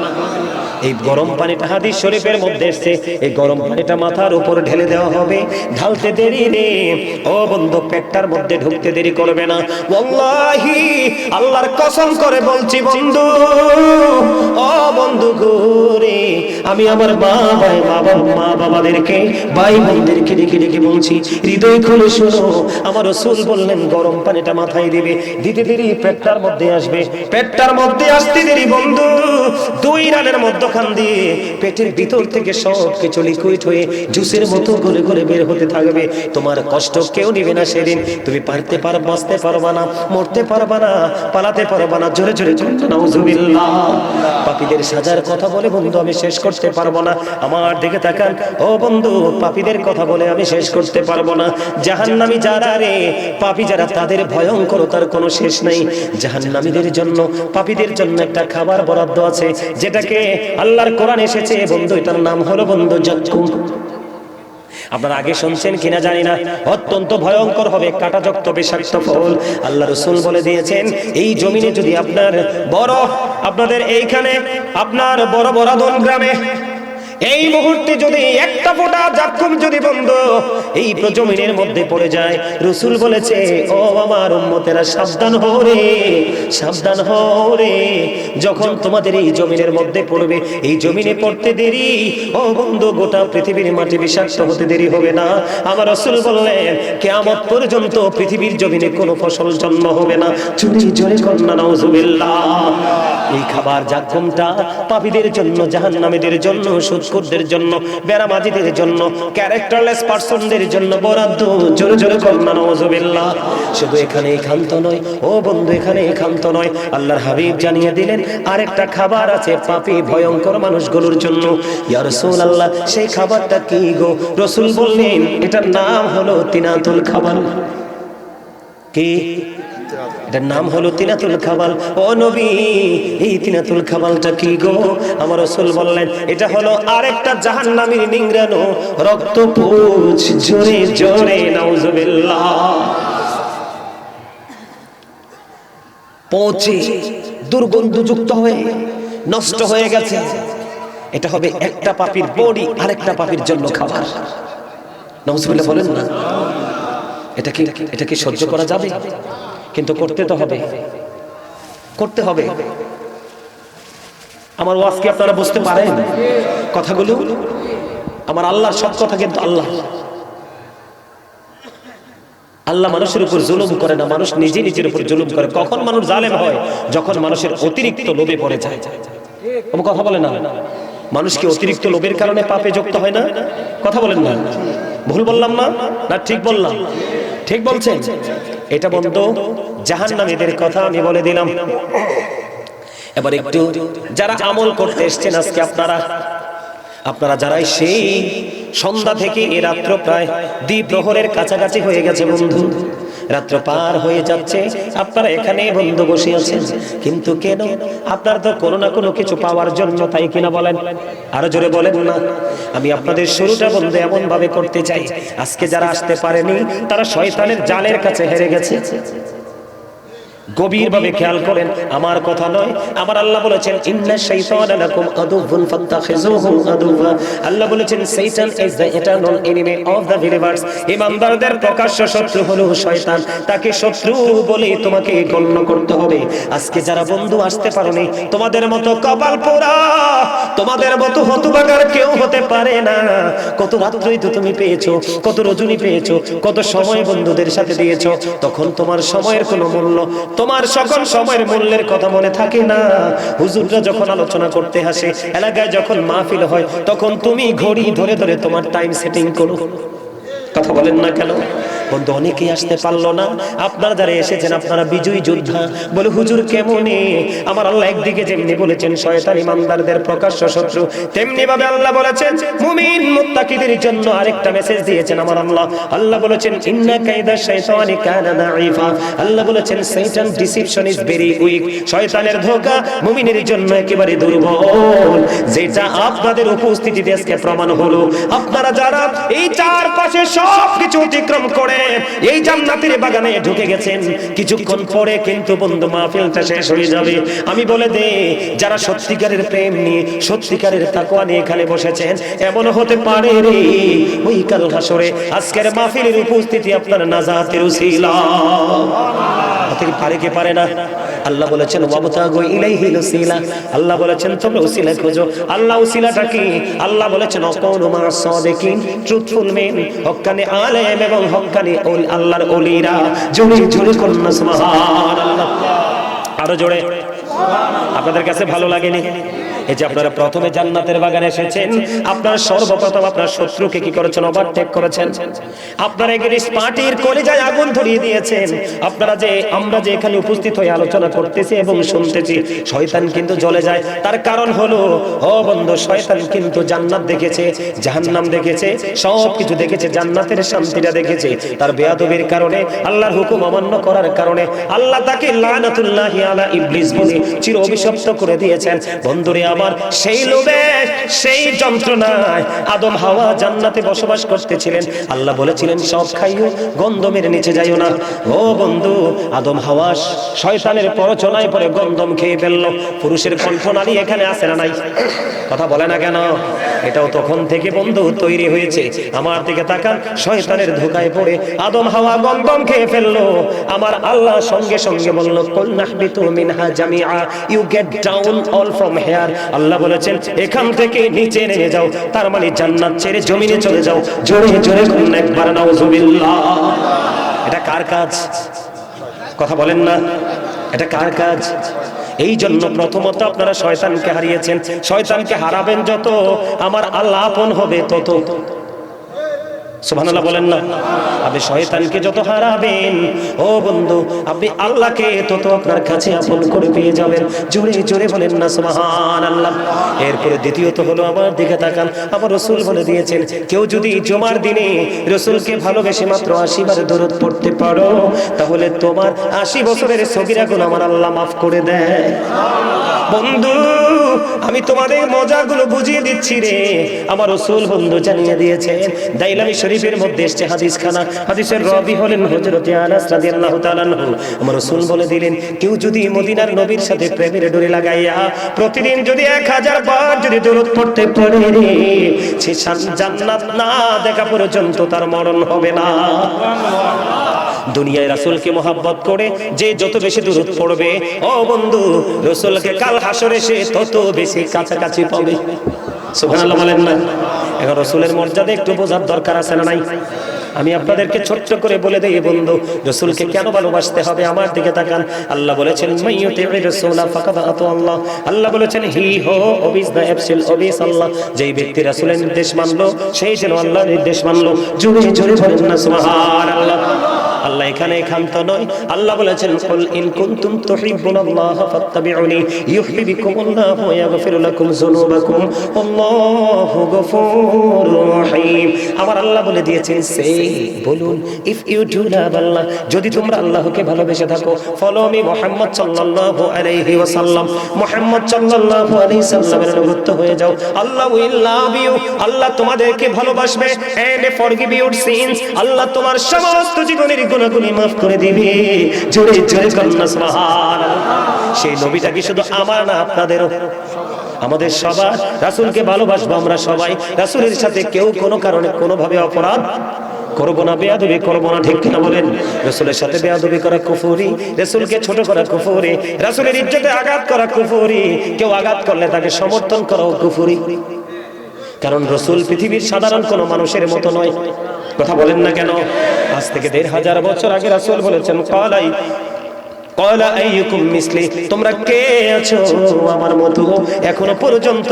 এই গরম পানিটা হাদিস শরীফের মধ্যে এসেছে, এই গরম পানিটা মাথার উপর ঢেলে দেওয়া হবে। ঢালতে দেরি রে, ও বন্ধু পেটটার মধ্যে ঢুকতে দেরি করবে না। ওয়াল্লাহি আল্লাহর কসম করে বলছি বন্ধু, ও বন্ধু গোরে, আমি আমার মা বাবাদেরকে, ভাই বোনদেরকে ডেকে ডেকে বলছি, হৃদয় খুলে শোনো, আমার রাসূল বললেন গরম পানিটা মাথায় দিবে, দিতে দেরি পেটটার মধ্যে আসবে, পেটটার মধ্যে আসতে দেরি বন্ধু 2 রানের মধ্যখান দিয়ে পেটের ভিতর থেকে সব কিছু লিকুইড হয়ে জুসের মতো গলে গলে বের হতে থাকবে। তোমার কষ্ট কেউ নিবে না সেদিন, তুমি বাঁচতে পারবা না, মরতে পারবা না, পালাতে পারবা না। জোরে জোরে নাউজুবিল্লাহ। পাপীদের সাজার কথা বলে বন্ধু আমি শেষ করছি। করতে পারবো না। আমার দিকে তাকান ও বন্ধু, পাপীদের কথা বলে আমি শেষ করতে পারবো না। জাহান্নামী যারা রে, পাপী যারা, তাদের ভয়ঙ্করতার কোনো শেষ নেই। জাহান্নামীদের জন্য, পাপীদের জন্য একটা খাবার বরাদ্দ আছে, যেটাকে আল্লাহর কোরআন এসেছে বন্ধু, এটার নাম হলো বন্ধু জাক্কুম। আপনারা আগে শুনছেন কিনা জানি না, অত্যন্ত ভয়ঙ্কর হবে, কাঁটাযুক্ত বিষাক্ত ফল। আল্লাহ রাসূল বলে দিয়েছেন, এই জমিনে যদি আপনাদের এইখানে আপনার বড় বরাদন গ্রামে এই মুহূর্তে যদি একটা ফোঁটা জাক্কুম যদি বন্ধু এই জমিনের মধ্যে পড়ে যায়, রাসূল বলেছে, ও আমার উম্মতেরা সাবধান হও রে, সাবধান হও রে। যখন তোমাদের এই জমিনের মধ্যে পড়বে, এই জমিনে পড়তে দেরি ও বন্ধু গোটা পৃথিবীর মাটি বিষাক্ত হতে দেরি হবে না। আমার রাসূল বললেন, কিয়ামত পর্যন্ত পৃথিবীর জমিনে কোনো ফসল জন্ম হবে না। চুরি জোরে কন্যা নাউজুবিল্লাহ। এই খাবার জাক্কুমটা পাপীদের জন্য, জাহান্নামীদের জন্য, সুদখোরদের জন্য, বেরামাজিদের জন্য, ক্যারেক্টারলেস পারসনদের জন্য বরাদ্দ। জোরে জোরে কন্যা নাউজুবিল্লাহ। শুধু এখানে ক্ষান্ত নয় ও বন্ধু, এখানে ক্ষান্ত নয়, আল্লাহর হাবিব জানিয়ে দিলেন আরেকটা খাবার আছে পাপী ভয়ঙ্কর মানুষগুলোর জন্য। ইয়া রাসূলুল্লাহ, সেই খাবারটা কি গো? রাসূল বললেন, এটার নাম হলো তিনাতুল খাবার। কি? এটার নাম হলো তিনাতুল খাবাল। ও নবী, এই তিনাতুল খাবালটা কি গো? আমার রাসূল বললেন, এটা হলো আরেকটা জাহান্নামীর নিংড়ানো রক্তপুঞ্জ। জোরে জোরে নাউজুবিল্লাহ। পচে দুর্গন্ধযুক্ত হয়ে নষ্ট হয়ে গেছে। এটা হবে একটা পাপীর বডি আরেকটা পাপীর জন্য খাবার। নাউজুবিল্লাহ বলেন না। এটা কি সহ্য করা যাবে? কিন্তু করতে তো হবে, করতে হবে। আমার ওয়াজ কি আপনারা বুঝতে পারেন কথাগুলো? আমার আল্লাহর সব কথা কিন্তু আল্লাহ মানুষের উপর জুলুম করে না, মানুষ নিজে নিজের উপর জুলুম করে। কখন মানুষ জালেম হয়? যখন মানুষের অতিরিক্ত লোভে পড়ে যায়। কোনো কথা বলে না। মানুষ কি অতিরিক্ত লোভের কারণে পাপে যুক্ত হয় না? কথা বলেন না। ভুল বললাম না? না ঠিক বললাম? ঠিক বলছেন। এটা বন্ধু জাহান্নামীদের কথা আমি বলে দিলাম। এবার একটু যারা আমল করতে এসেছেন আজকে, আপনারা যারা সেই সন্ধ্যা থেকে এই রাত্র প্রায় দ্বিপ্রহরের কাছাকাছি হয়ে গেছে বন্ধু, রাত্র পার হয়ে যাচ্ছে, আপনারা এখানে বন্ধু বসে আছেন, কিন্তু কেন? আপনারা তো কোনো না কোনো কিছু পাওয়ার জন্য, তাই কিনা বলেন? আরো জোরে বলেন না। আমি আপনাদের শুরুটা বন্ধু এমন ভাবে করতে চাই, আজকে যারা আসতে পারেনি তারা শয়তানের জালের কাছে হেরে গেছে। গভীরভাবে খেয়াল করেন, আমার কথা নয়, আমার আল্লাহ বলেছেন, ইন্না শাইতানা লাকুম আদুউন ফাত্তাখিযুহু আদুওয়া। আল্লাহ বলেছেন, শয়তান is the eternal enemy of the believers. ইমানদারদের প্রকাশ্য শত্রু হলো শয়তান, তাকে শত্রু বলে তোমাকে গণ্য করতে হবে। আজকে যারা বন্ধু আসতে পারোনি, তোমাদের মতো কপাল পোড়া, তোমাদের মতো হতভাগার কেউ হতে পারে না। কত রাত্রই তো তুমি পেয়েছো, কত রজনী পেয়েছো, কত সময় বন্ধুদের সাথে দিয়েছো, তখন তোমার সময়ের কোনো মূল্য, তোমার সকল সময়ের মূল্যের কথা মনে থাকে না। হুজুররা যখন আলোচনা করতে আসে, এলাকায় যখন মাহফিল হয়, তখন তুমি ঘড়ি ধরে ধরে তোমার টাইম সেটিং করো। কথা বলেন না কেন বন্ধু? অনেকেই আসতে পারলো না। আপনারা যারা এসেছেন, আপনারা বিজয়ী যোদ্ধা। বলে হুজুর কেমনে? আমার আল্লাহ একদিকে যেমনি বলেছেন শয়তান ইমানদারদের প্রকাশ্য শত্রু, তেমনি ভাবে আল্লাহ বলেছেন মুমিন মুত্তাকিদের জন্য আরেকটা মেসেজ দিয়েছেন আমার আল্লাহ। আল্লাহ বলেছেন, ইন্না কাইদা শাইতানি কানা দাঈফা। আল্লাহ বলেছেন, শয়তান ডিসিপশন ইজ ভেরি উইক। শয়তানের ধোঁকা মুমিনের জন্য একেবারে দুর্বল। যেটা আপনাদের উপস্থিতিতে আজকে প্রমাণ হলো। আপনারা যারা এই চারপাশে সবকিছু অতিক্রম করে এই জান্নাতের বাগানে ঢুকে গেছেন, কিছুক্ষণ পরে কিন্তু বন্ধু মাহফিলটা শেষ হয়ে যাবে। আমি বলে দে, যারা সত্যিকারের প্রেম নিয়ে, সত্যিকারের তাকওয়া নিয়ে এখানে বসেছেন, এমন হতে পারে রে ওই কাল হাসরে আজকের মাহফিলের উপস্থিতি আপনার নাজাতের উসিলা হতে পারে কি পারে না? আল্লাহ বলেছেন ওয়াবতাগু ইলাইহিল উসিলা। আল্লাহ বলেছেন তোমরা উসিলা খোঁজো। আল্লাহ উসিলাটা কি? আল্লাহ বলেছেন অকুনু মা'আস সাদিকিন, ট্রুথফুল মেন, হক্কানি আলেম এবং হক্কানি আল্লাহর ওলিরা। জোরে জোরে কন্যা সুবহানাল্লাহ। আরো জোরে। আপনাদের কাছে ভালো লাগেনি? এই যে আপনারা প্রথমে জান্নাতের বাগানে এসেছেন, আপনারা সর্বপ্রথম আপনার শত্রুকে কি করেছেন? ওভারটেক করেছেন। আপনারা এগেইনস্ট পার্টির কলিজায় আগুন ধরিয়ে দিয়েছেন। আপনারা যে আমরা যে এখানে উপস্থিত হয়ে আলোচনা করতেছি এবং শুনতেছি, শয়তান কিন্তু জ্বলে যায়। তার কারণ হলো, ও বন্ধু, শয়তান কিন্তু জান্নাত দেখেছে, জাহান্নাম দেখেছে, সব কিছু দেখেছে, জান্নাতের শান্তিটা দেখেছে। তার বেয়াদবির কারণে, আল্লাহর হুকুম অমান্য করার কারণে আল্লাহ তাকে লানাতুল্লাহি আলা ইবলিস বলে চির অভিশপ্ত করে দিয়েছেন। বন্ধুরে আমার, সেই লোভে, সেই যন্ত্রণায় আদম হাওয়া জান্নাতে বসবাস করতেছিলেন। আল্লাহ বলেছিলেন সব খাইও, গন্ধমের নিচে যাইও না। ও বন্ধু, আদম হাওয়া শয়তানের প্ররোচনায় পড়ে গন্ধম খেয়ে ফেলল। পুরুষের কণ্ঠনালী এখানে আছে না নাই? কথা বলে না কেন? এটাও তখন থেকে বন্ধু তৈরি হয়েছে। আমার দিকে তাকান, শয়তানের ধোঁকায় পড়ে আদম হাওয়া গন্ধম খেয়ে ফেললো। আমার আল্লাহ সঙ্গে সঙ্গে বলল, কুল নাহবিতু মিনহা জামিআ, you get down all from here. আল্লাহ বলেছেন এখান থেকে নিচে নেমে যাও, তার মানে জান্নাত ছেড়ে জমিনে চলে যাও। জোরে জোরে বলুন একবার নাউজুবিল্লাহ। এটা কার কাজ? কথা বলেন না, এটা কার কাজ? এই জন্য প্রথমত আপনারা শয়তানকে হারিয়েছেন। শয়তানকে হারাবেন যত, আমার আল্লাহ আপন হবে তত। সুবহানাল্লাহ বলেন না? আপনি শয়তানকে যত হারাবেন, ও বন্ধু, আপনি আল্লাহকে তত আপনার কাছে আপন করে পেয়ে যাবেন। জোরে জোরে বলেন না সুবহানাল্লাহ। এরপরে দ্বিতীয়ত হলো, আমার দিকে তাকান, আমার রাসূল বলে দিয়েছেন, কেউ যদি জুমার দিনে রাসূলকে ভালোবেসে মাত্র 80 বার দরুদ পড়তে পারো, তাহলে তোমার 80 বছরের সগীরা গুনাহ আমার আল্লাহ মাফ করে দেয়। বন্ধু, আমি তোমাদের মজাগুলো বুঝিয়ে দিচ্ছি রে। আমার রাসূল বন্ধু জানিয়ে দিয়েছেন, দাইলামি শরীফের মধ্যে এসেছে হাদিসখানা। হাদিসের রাবী হলেন হযরত আনাস রাদিয়াল্লাহু তাআলা আনহু। আমার রাসূল বলে দিলেন, কেউ যদি মদিনার নবীর সাথে প্রেমের ডোরি লাগাইয়া প্রতিদিন যদি 1000 বার যদি দরুদ পড়তে পারে রে, সে জান্নাত না দেখা পর্যন্ত তার মরণ হবে না। দুনিয়ায় রাসূলকে মহব্বত করে যে যত বেশি দরুদ পড়বে, ও বন্ধু, রাসূলকে কাল হাসরে সে তত বেশি কাছাকাছি পাবে। সুবহানাল্লাহ বলেন না? এখন রাসূলের মর্যাদা একটু বোঝার দরকার আছে না নাই? আমি আপনাদেরকে ছোট্ট করে বলে দেই বন্ধু, রাসূলকে কেন ভালোবাসতে হবে। আমার দিকে তাকান, আল্লাহ বলেছেন মাইয়ুতির রাসূলা ফাকাদ আতা আল্লাহ। আল্লাহ বলেছেন হি হো ওবিস দা অ্যাবসল ওবিস আল্লাহ। যেই ব্যক্তি রাসূলের নির্দেশ মানলো, সেই যেন আল্লাহর নির্দেশ মানলো। জোরে জোরে বলেন না সুবহানাল্লাহ। আল্লাহ এখানে একান্ত নয়, আল্লাহ বলেছেন কুল ইন কুনতুম তুহিব্বুনাল্লাহ ফাত্তাবিউনি ইউহিব্বুকুমুল্লাহু ওয়া ইয়াগফির লাকুম যুনুবাকুম আল্লাহু গফুরুর রহিম। আমার আল্লাহ বলে দিয়েছেন, সে বলুন, ইফ ইউ ডু লাভ আল্লাহ, যদি তোমরা আল্লাহকে ভালোবেসে থাকো, ফলো মি মুহাম্মদ সাল্লাল্লাহু আলাইহি ওয়াসাল্লাম, মুহাম্মদ সাল্লাল্লাহু আলাইহি সাল্লামের অনুগত হয়ে যাও, আল্লাহ উইল লাভ ইউ, আল্লাহ তোমাদেরকে ভালোবাসবে, এন্ড ফরগিভ ইউর সিনস, আল্লাহ তোমার সমস্ত জীবনের গুনাহগুলি maaf করে দিবে। জোরে জোরে কন্না সুবহানাল্লাহ। সেই নবীটা কি শুধু আমার না, আপনাদেরও, আমাদের সবার। রাসূলকে ভালোবাসবো আমরা সবাই। রাসূলের সাথে কেউ কোনো কারণে কোনোভাবে অপরাধ করব না, বেয়াদবি করব না, ঠিক কিনা বলেন? রাসূলের সাথে বেয়াদবি করা কুফরি, রাসূলকে ছোট করা কুফরি, রাসূলের ইজ্জতে আঘাত করা কুফরি, কেউ আঘাত করলে তাকে সমর্থন করাও কুফরি। কারণ রাসূল পৃথিবীর সাধারণ কোনো মানুষের মতো নয়। কথা বলেন না কেন? আজ থেকে 1500 বছর আগে রাসূল বলেছেন, ক্বালা আইয়ুকুম মিসলি, তোমরা কে আছো আমার মতো? এখনো পর্যন্ত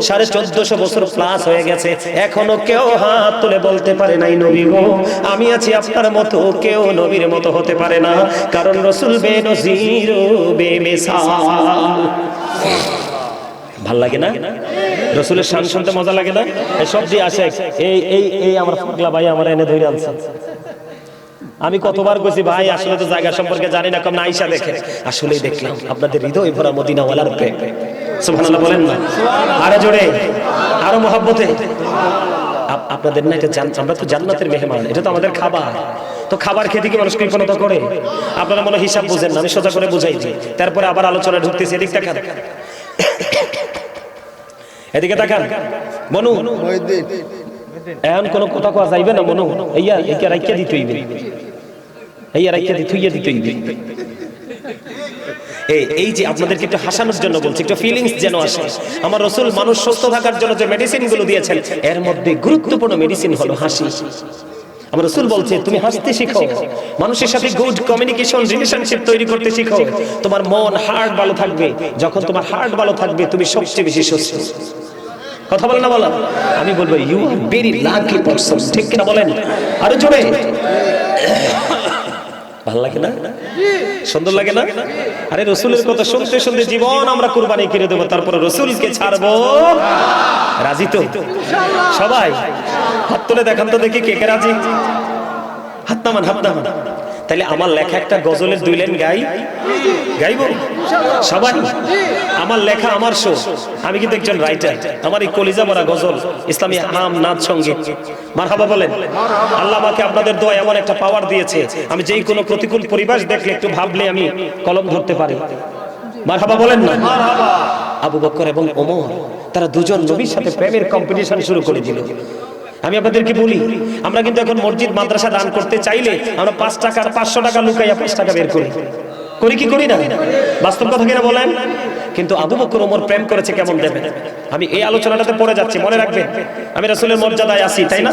1450 বছর প্লাস হয়ে গেছে, এখনো কেউ হাত তুলে বলতে পারে নাই নবী গো আমি আছি আপনার মতো। কেউ নবীর মতো হতে পারে না, কারণ রাসূল বেনজির বেমিসাল। ভাল লাগে না? রাসূলের শান শুনতে মজা লাগে না? এই সব দিয়ে আসে। এই আমার পাগলা ভাই আমার এনে ধরে আনছে। আমি কতবার কইছি ভাই আসলে তো জায়গা সম্পর্কে জানি না, কম আয়েশা দেখে। আসলেই দেখলাম আপনাদের হৃদয় ভরা মদিনাওয়ালার প্রেম। সুবহানাল্লাহ বলেন না? আরো জোরে, আরো মহব্বতে। আপনাদের না এটা আমরা তো জান্নাতের মেহমান, এটা তো আমাদের খাবার। তো খাবার খেতে কি মানুষ কৃপণতা করে? আপনারা মনে হিসাব বুঝেন না, আমি সোজা করে বুঝাই দিই, তারপরে আবার আলোচনা ঢুকতেছি। এদিক তাকান, এদিকে তাকান। মনু এখন কোন কথা কোয়া যাইবে না মনু, এইয়া একে রাখিয়া দিতে হইবে, এইয়া রাখিয়া দিতে হইবে। এই যে আপনাদেরকে একটু হাসানোর জন্য বলছি, একটু ফিলিংস যেন আসে। আমার রাসূল মানুষ সুস্থ থাকার জন্য যে মেডিসিন গুলো দিয়েছেন, এর মধ্যে গুরুত্বপূর্ণ মেডিসিন হলো হাসি। আমার রাসূল বলছে তুমি হাসতে শিখো, মানুষের সাথে গুড কমিউনিকেশন রিলেশনশিপ তৈরি করতে শিখো, তোমার মন হার্ট ভালো থাকবে। যখন তোমার হার্ট ভালো থাকবে তুমি সবচেয়ে বেশি সুস্থ। কথা বলেন না বলা, আমি বলবো you are very lucky person, ঠিক কিনা বলেন আরো জোরে। ভালো লাগে না, সুন্দর লাগে না? আরে রসুলের কথা শুনতে শুনতে জীবন আমরা কুরবানি করে দেবো, তারপরে রসুলকে ছাড়বো। রাজি তো সবাই? হাত তুলে দেখান তো দেখি কে কে রাজি। হাত নামান, হাত নামান। তাহলে আমার লেখা একটা গজলের 2 লাইন গাইব সবাই? আমার লেখা, আমার শো, আমি কিন্তু একজন রাইটার। আমার এই কলিজা ভরা গজল, ইসলামী আম নাচ সঙ্গীত। মারহাবা বলেন। আল্লাহ আমাকে আপনাদের দোয়া এমন একটা পাওয়ার দিয়েছে, আমি যেই কোনো প্রতিকূল পরিবেশ দেখলে একটু ভাবলে আমি কলম ধরতে পারি। মারহাবা বলেন না? আবু বকর এবং ওমর তারা দুজন নবীর সাথে প্রেমের কম্পিটিশন শুরু করে দিল। আমি আপনাদেরকে বলি, আমরা কিন্তু এখন মসজিদ মাদ্রাসা দান করতে চাইলে আমরা 5 টাকার 500 টাকা লুকাইয়া 5 টাকা বের করি কি করি না? বাস্তব কথা কিনা বলেন? কিন্তু আবু বকর ওমর প্রেম করেছে কেমন দেবেন? আমি এই আলোচনাটাতে পড়ে যাচ্ছি, মনে রাখবেন আমি রাসূলের মর্যাদায় আছি, তাই না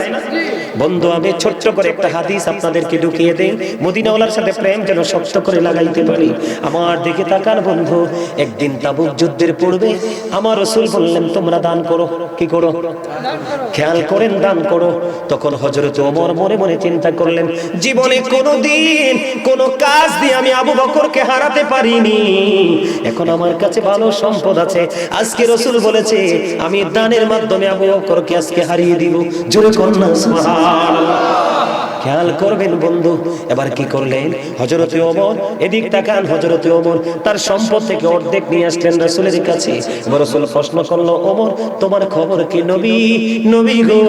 বন্ধু? আমি ছোট্ট করে একটা হাদিস আপনাদেরকে ঢুকিয়ে দেই, মদিনাওয়ালার সাথে প্রেম যেন শক্ত করে লাগাইতে পারি। আমার দিকে তাকান বন্ধু। একদিন তাবুক যুদ্ধের পূর্বে আমার রাসূল বললেন তোমরা দান করো। কি করো? খেয়াল করেন, দান করো। তখন হযরত ওমর মনে মনে চিন্তা করলেন, জীবনে কোনোদিন কোনো কাজ দিয়ে আমি আবু বকরকে হারাতে পারিনি, এখন আমার কাছে ভালো সম্পদ আছে, আজকে রাসূল বলেছে আমি দানের মাধ্যমে আবু বকরকে আজকে হারিয়ে দিব। জোরে কন্যা সুবহানাল্লাহ। খেয়াল করবেন বন্ধু, এবার কি করলেন হযরত ওমর? এদিক তাকান, হযরত ওমর তার সম্পদ থেকে অর্ধেক নিয়ে আসলেন রাসূলের কাছে। রাসূল প্রশ্ন করলো, ওমর তোমার খবর কি? নবী গো,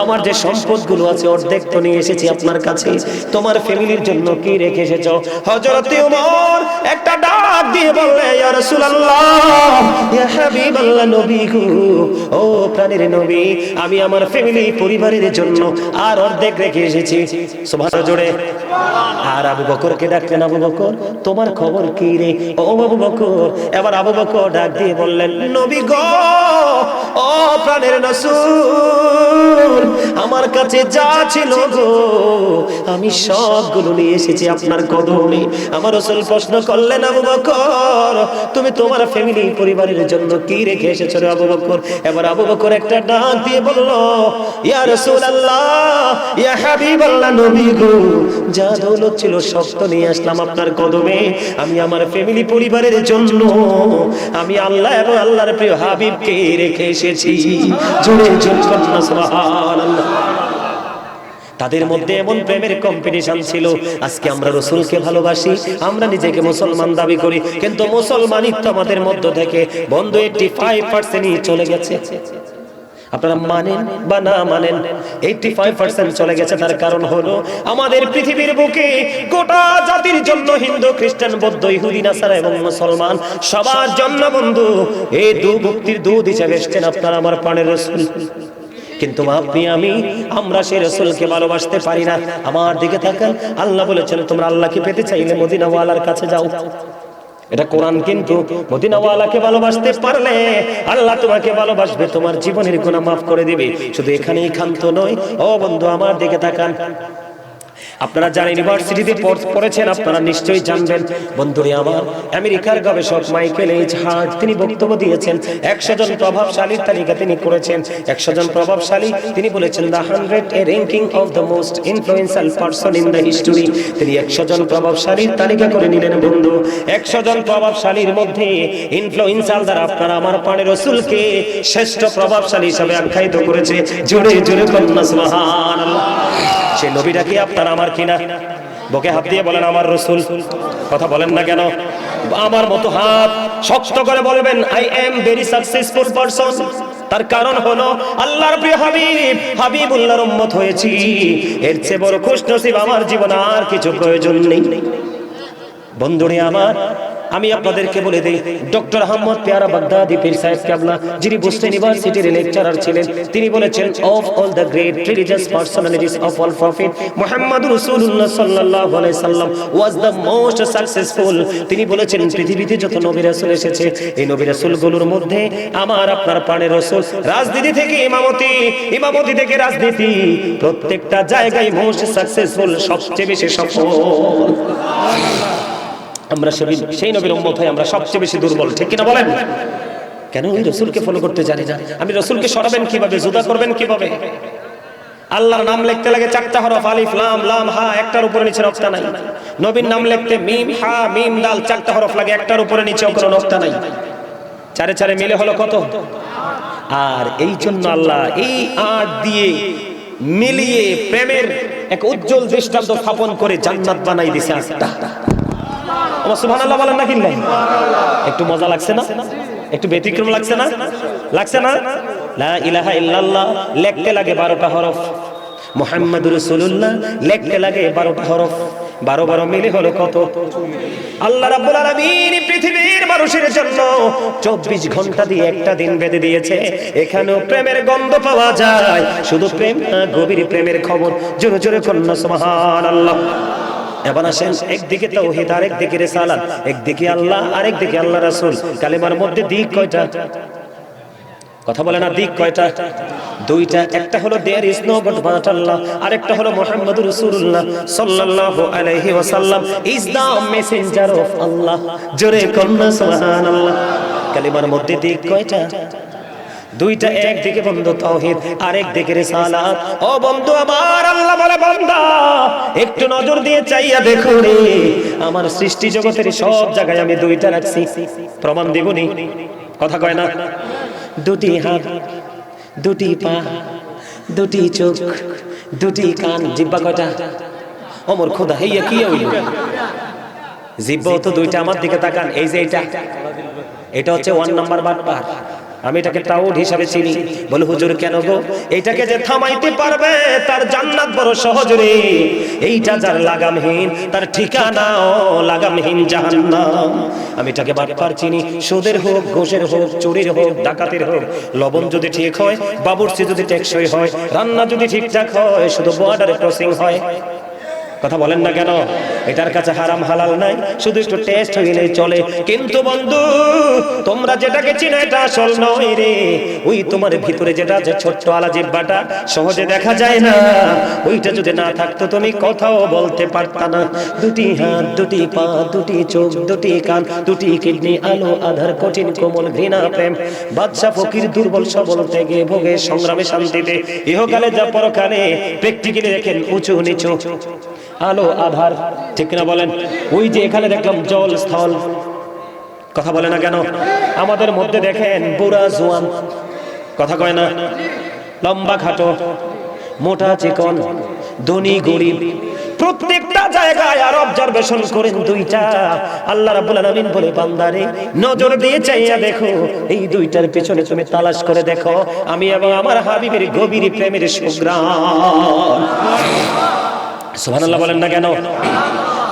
আমার যে সম্পদগুলো আছে অর্ধেক তো নিয়ে এসেছি আপনার কাছে, তোমার ফ্যামিলির জন্য কি রেখে এসেছো? হযরত ওমর একটা ডাক দিয়ে বললে, ইয়া রাসূলুল্লাহ, ইয়া হাবিবাল্লাহ, নবী গো, ও প্রাণের নবী, আমি আমার ফ্যামিলি পরিবারের জন্য আর অর্ধেক রেখে এসেছি। সুবহানাল্লাহ জোরে। আর আবু বকরকে ডাকলেন, আবু বকর তোমার খবর কি রে? ও আবু বকর। এবার আবু বকর ডাক দিয়ে বললেন, নবী গো, ও প্রাণের রাসূল, আমার কাছে যা ছিল গো আমি সবগুলো নিয়ে এসেছি আপনার কদমে। আমার রাসূল প্রশ্ন করলেন, আবু বকর তুমি তোমার ফ্যামিলি পরিবারের জন্য কি রেখে এসেছো রে আবু বকর? এবার আবু বকর একটা ডাক দিয়ে বলল, ইয়া রাসূলুল্লাহ, ইয়া হাবিবাল্লাহ, নবী গো, যা দৌলত ছিল সব তো নিয়ে আসলাম আপনার কদমে। আমি আমার ফ্যামিলি পরিবারের জন্য আমি আল্লাহ এবং আল্লাহর প্রিয় হাবিবকে রেখে এসেছি। জোরে জোরে কন্যা সুবহানাল্লাহ। তাদের মধ্যে এমন প্রেমের কম্পিটিশন ছিল। আজকে আমরা রাসূলকে ভালোবাসি, আমরা নিজেকে মুসলমান দাবি করি, কিন্তু মুসলমানিত্ব আমাদের মধ্য থেকে বন্ধু 85% চলে গেছে। আপনারা মানেন বা না মানেন, 85% চলে গেছে। তার কারণ হলো আমাদের পৃথিবীর বুকে গোটা জাতির জন্য, হিন্দু, খ্রিস্টান, বৌদ্ধ, ইহুদি, নাসারা এবং মুসলমান সবার জন্য বন্ধু এই মুক্তির দুধ হিসেবে এসেছেন আপনার আমার প্রাণের রাসূল। কিন্তু আপনি আমরা সেই রাসূলকে ভালোবাসতে পারি না। আমার দিকে তাকান, আল্লাহ বলেছেন তোমরা আল্লাহকে পেতে চাইলে মদিনাওয়ালার কাছে যাও। এটা কোরআন। কিন্তু মদিনাওয়ালাকে ভালোবাসতে পারলে আল্লাহ তোমাকে ভালোবাসবে, তোমার জীবনের গুনাহ মাফ করে দিবে। শুধু এখানেই ক্ষান্ত নয়, ও বন্ধু আমার দিকে তাকান। আপনারা যারা ইউনিভার্সিটিতে পড়েছেন আপনারা নিশ্চয়ই জানবেন বন্ধুরে আমার, আমেরিকার গবেষক মাইকেল এইচ হার্ট তিনি বক্তব্য দিয়েছেন। 100 জন প্রভাবশালীর তালিকা তিনি করেছেন। 100 জন প্রভাবশালী তিনি বলেছেন the 100 A ranking of the most influential person in the history. তিনি 100 জন প্রভাবশালীর তালিকা করে নিলেন বন্ধু। 100 জন প্রভাবশালীর মধ্যে ইনফ্লুয়েন্সিয়াল দ্বারা আপনার আমার প্রাণের রাসূলকে শ্রেষ্ঠ প্রভাবশালী হিসেবে আখ্যায়িত করেছে। জোরে জোরে কন্যা সুবহানাল্লাহ। সেই নবীটা কি আপনার আমার কিনা? বুকে হাত দিয়ে বলেন আমার রাসূল। কথা বলেন না কেন? আমার মতো হাত শক্ত করে বলবেন I am very successful person. তার কারণ হলো আল্লাহর প্রিয় হাবিবুল্লাহর উম্মত হয়েছি। এর চেয়ে বড় খুশনসিব আমার জীবনে আর কিছু প্রয়োজন নেই। বন্ধুরে আমার, আমি আপনাদেরকে বলে দেই, ডক্টর আহমদ পেয়ারা বাগদাদি পীর সাহেব কেবলা, যিনি বুস্ট ইউনিভার্সিটির লেকচারার ছিলেন, তিনি বলেছেন of all the great religious personalities of all prophet Muhammad রাসূলুল্লাহ সাল্লাল্লাহু আলাইহি সাল্লাম ওয়াজ দ্য মোস্ট সাকসেসফুল। তিনি বলেছেন পৃথিবীতে যত নবী রাসূল এসেছে, এই নবী রাসূলগুলোর মধ্যে আমার আপনার প্রাণের রাসূল রাজনীতি থেকে ইমামতি, ইমামতি থেকে রাজনীতি, প্রত্যেকটা জায়গায় মোস্ট সাকসেসফুল, সবচেয়ে বেশি সফল। আমরা সেই নবীর উম্মত হয়ে আমরা সবচেয়ে বেশি দুর্বল, ঠিক কিনা বলেন? কেন? ওই রাসূলকে ফলো করতে জানি না। আমি রাসূলকে সরাবেন কিভাবে, জুদা করবেন কিভাবে? আল্লাহর নাম লিখতে লাগে 4টা হরফ, আলিফ লাম লাম হা, একটার উপরে নিচে নকশা নাই। নবীর নাম লিখতে মিম হা মিম দাল 4টা হরফ লাগে, একটার উপরে নিচে কোনো নকশা নাই। চারে চারে মিলে হলো কত? আর এই জন্য আল্লাহ এই 8 দিয়ে মিলিয়ে প্রেমের এক উজ্জ্বল দৃষ্টান্ত স্থাপন করে জান্নাত বানাই দিয়েছে 8টা। আমার সুবহানাল্লাহ বলেন না কিনলেন? একটু মজা লাগছে না? একটু ব্যতিক্রম লাগছে না? লাগছে না? লা ইলাহা ইল্লাল্লাহ লিখতে লাগে 12টা হরফ, মুহাম্মাদুর রাসূলুল্লাহ লিখতে লাগে 12টা হরফ, 12 মিলে হলো কত? আল্লাহ রাব্বুল আলামিন পৃথিবীর মানুষের জন্য 24 ঘন্টা দিয়ে একটা দিন বেঁধে দিয়েছে। এখানেও প্রেমের গন্ধ পাওয়া যায়, শুধু প্রেম না, গভীর প্রেমের খবর। জোরে জোরে বলুন সুবহানাল্লাহ। এবার আসেন, একদিকে তাওহীদ, আরেকদিকে রিসালাত, একদিকে আল্লাহ, আরেকদিকে আল্লাহ রাসূল। কালেমার মধ্যে দিক কয়টা? কথা বলে না, দিক কয়টা? 2টা। একটা হলো there is no god but Allah, আরেকটা হলো মুহাম্মাদুর রাসূলুল্লাহ সাল্লাল্লাহু আলাইহি ওয়াসাল্লাম is the messenger of Allah. জোরে কন্না সুবহানাল্লাহ। কালেমার মধ্যে দিক কয়টা? 2টা। একদিকে বন্ধু তাওহীদ, আরেকদিকে রিসালাত। ও বন্ধু আমার, আল্লাহ বলে বান্দা একটু নজর দিয়ে চাইয়া দেখো রে, আমার সৃষ্টি জগতের সব জায়গায় আমি 2টা রাখছি। প্রমাণ দেবনি? কথা কয় না? 2টি হাত, 2টি পা, 2টি চোখ, 2টি কান। জিহ্বা কয়টা? ওমর খোদা হেইয়া কি হইল? জিহ্বা তো 2টা। আমার দিকে তাকান, এই যে এটা হচ্ছে 1 নাম্বার বাটপার। আমি এটাকে তাওহীদ হিসাবে চিনি। বলে হুজুর কেন গো? এইটাকে যে থামাইতে পারবে তার জান্নাত বড় সহজ রে। এইটা যার লাগামহীন তার ঠিকানাও লাগামহীন জাহান্নাম। আমি এটাকে বাটপার চিনি। সুদের হোক, ঘুষের হোক, চুরির হোক, ডাকাতির হোক, লবণ যদি ঠিক হয়, বাবুর্চি যদি টেকসই হয়, রান্না যদি ঠিকঠাক হয়, শুধু বর্ডারে ক্রসিং হয়। কথা বলেন না কেন? এটার কাছে হারাম হালাল নাই, শুধু একটু টেস্ট হইলেই চলে। কিন্তু বন্ধু তোমরা যেটাকে চিনো এটা আসল নয় রে। ওই তোমার ভিতরে যেটা আছে ছোট্ট আলা জিহ্বাটা, সহজে দেখা যায় না। ওইটা যদি না থাকতো তুমি কথাও বলতে পারতা না। 2টি হাত, 2টি পা, 2টি চোখ, 2টি কান, 2টি কিডনি, আলো আধার, কঠিন কোমল, ঘৃণা প্রেম, বাদশা ফকির, দুর্বল সবল, ত্যাগে ভোগে সংগ্রামে শান্তিতে, ইহকালে যা পরকালে, প্র্যাকটিক্যালি দেখেন উঁচু নিচু, আলো আধার, ঠিক না বলেন? ওই যে এখানে দেখলাম জল স্থল। কথা বলে না কেন? আমাদের মধ্যে দেখেন বুড়া জোয়ান, কথা কয় না, লম্বা খাটো, মোটা চিকন, ধনী গরিব, প্রত্যেকটা জায়গায় আর অবজারভেশন করেন 2টা। আল্লাহ রাব্বুল আলামিন বলে বান্দারে নজর দিয়ে চাইয়া দেখো, এই 2টার পেছনে তুমি তালাশ করে দেখো আমি এবং আমার হাবিবের গভীর প্রেমের সুঘ্রাণ। সুবহানাল্লাহ বলেন না কেন?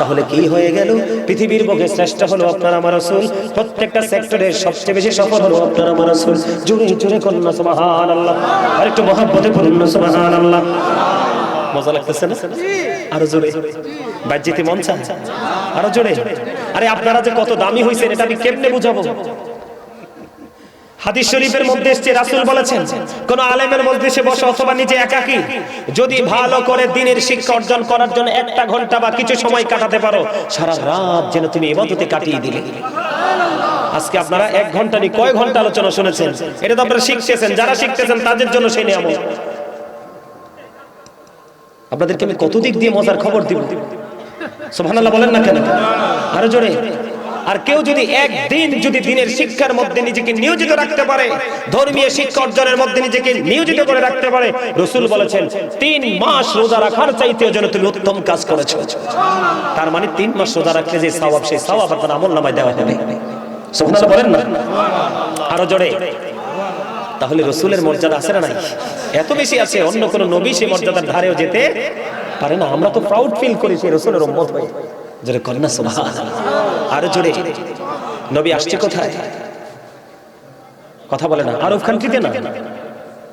তাহলে কি হয়ে গেল? পৃথিবীর বুকে শ্রেষ্ঠ হলো আপনার আমার রাসূল, প্রত্যেকটা সেক্টরে সবচেয়ে বেশি সফল হলো আপনার আমার রাসূল। জোরে জোরে করুন না সুবহানাল্লাহ, আর একটু মহব্বতে করুন না সুবহানাল্লাহ। মজা লাগতেছে না? আরো জোরে বাজ্যিতে মন চায়, আরো জোরে। আরে আপনারা যে কত দামি হইছেন এটা আমি কেমনে বুঝাবো? হাদিস শরীফের মধ্যে এসেছে, রাসূল বলেছেন কোন আলেমের মজলিসে বসে অথবা নিজে একাকী যদি ভালো করে দ্বীনের শিক্ষা অর্জন করার জন্য 1টা ঘন্টা বা কিছু সময় কাটাতে পারো, সারা রাত যেন তুমি ইবাদতে কাটিয়ে দিলে। আজকে আপনারা 1 ঘন্টা নি কয় ঘন্টা আলোচনা শুনেছেন? এটা তো আপনারা শিখতেছেন, যারা শিখতেছেন তাদের জন্য সেই নিয়ামত। আপনাদেরকে আমি কত দিক দিয়ে মজার খবর দিব, সুবহানাল্লাহ বলেন না কেন? আরো জোরে। আর কেউ যদি একদিন যদি দ্বীনের শিক্ষার মধ্যে নিজেকে নিয়োজিত রাখতে পারে, ধর্মীয় শিক্ষা অর্জনের মধ্যে নিজেকে নিয়োজিত করে রাখতে পারে, রাসূল বলেছেন 3 মাস রোজা রাখার চাইতেও যেন তুমি উত্তম কাজ করেছো। তার মানে 3 মাস রোজা রাখলে যে সওয়াব, সেই সওয়াব আপনার আমলনামায় দেওয়া হবে। সুবহানাল্লাহ বলেন না? আরো জোরে। তাহলে রাসূলের মর্যাদা আছে না নাই? এত বেশি আছে, অন্য কোন নবী সেই মর্যাদার ধারেও যেতে পারে না। আমরা তো প্রাউড ফিল করি সেই রাসূলের উম্মত হয়ে। জোরে কন্না সুবহানাল্লাহ, আরো জোরে। নবী আসছে কোথায়? কথা বলে না, আরব কান্ট্রিতে না।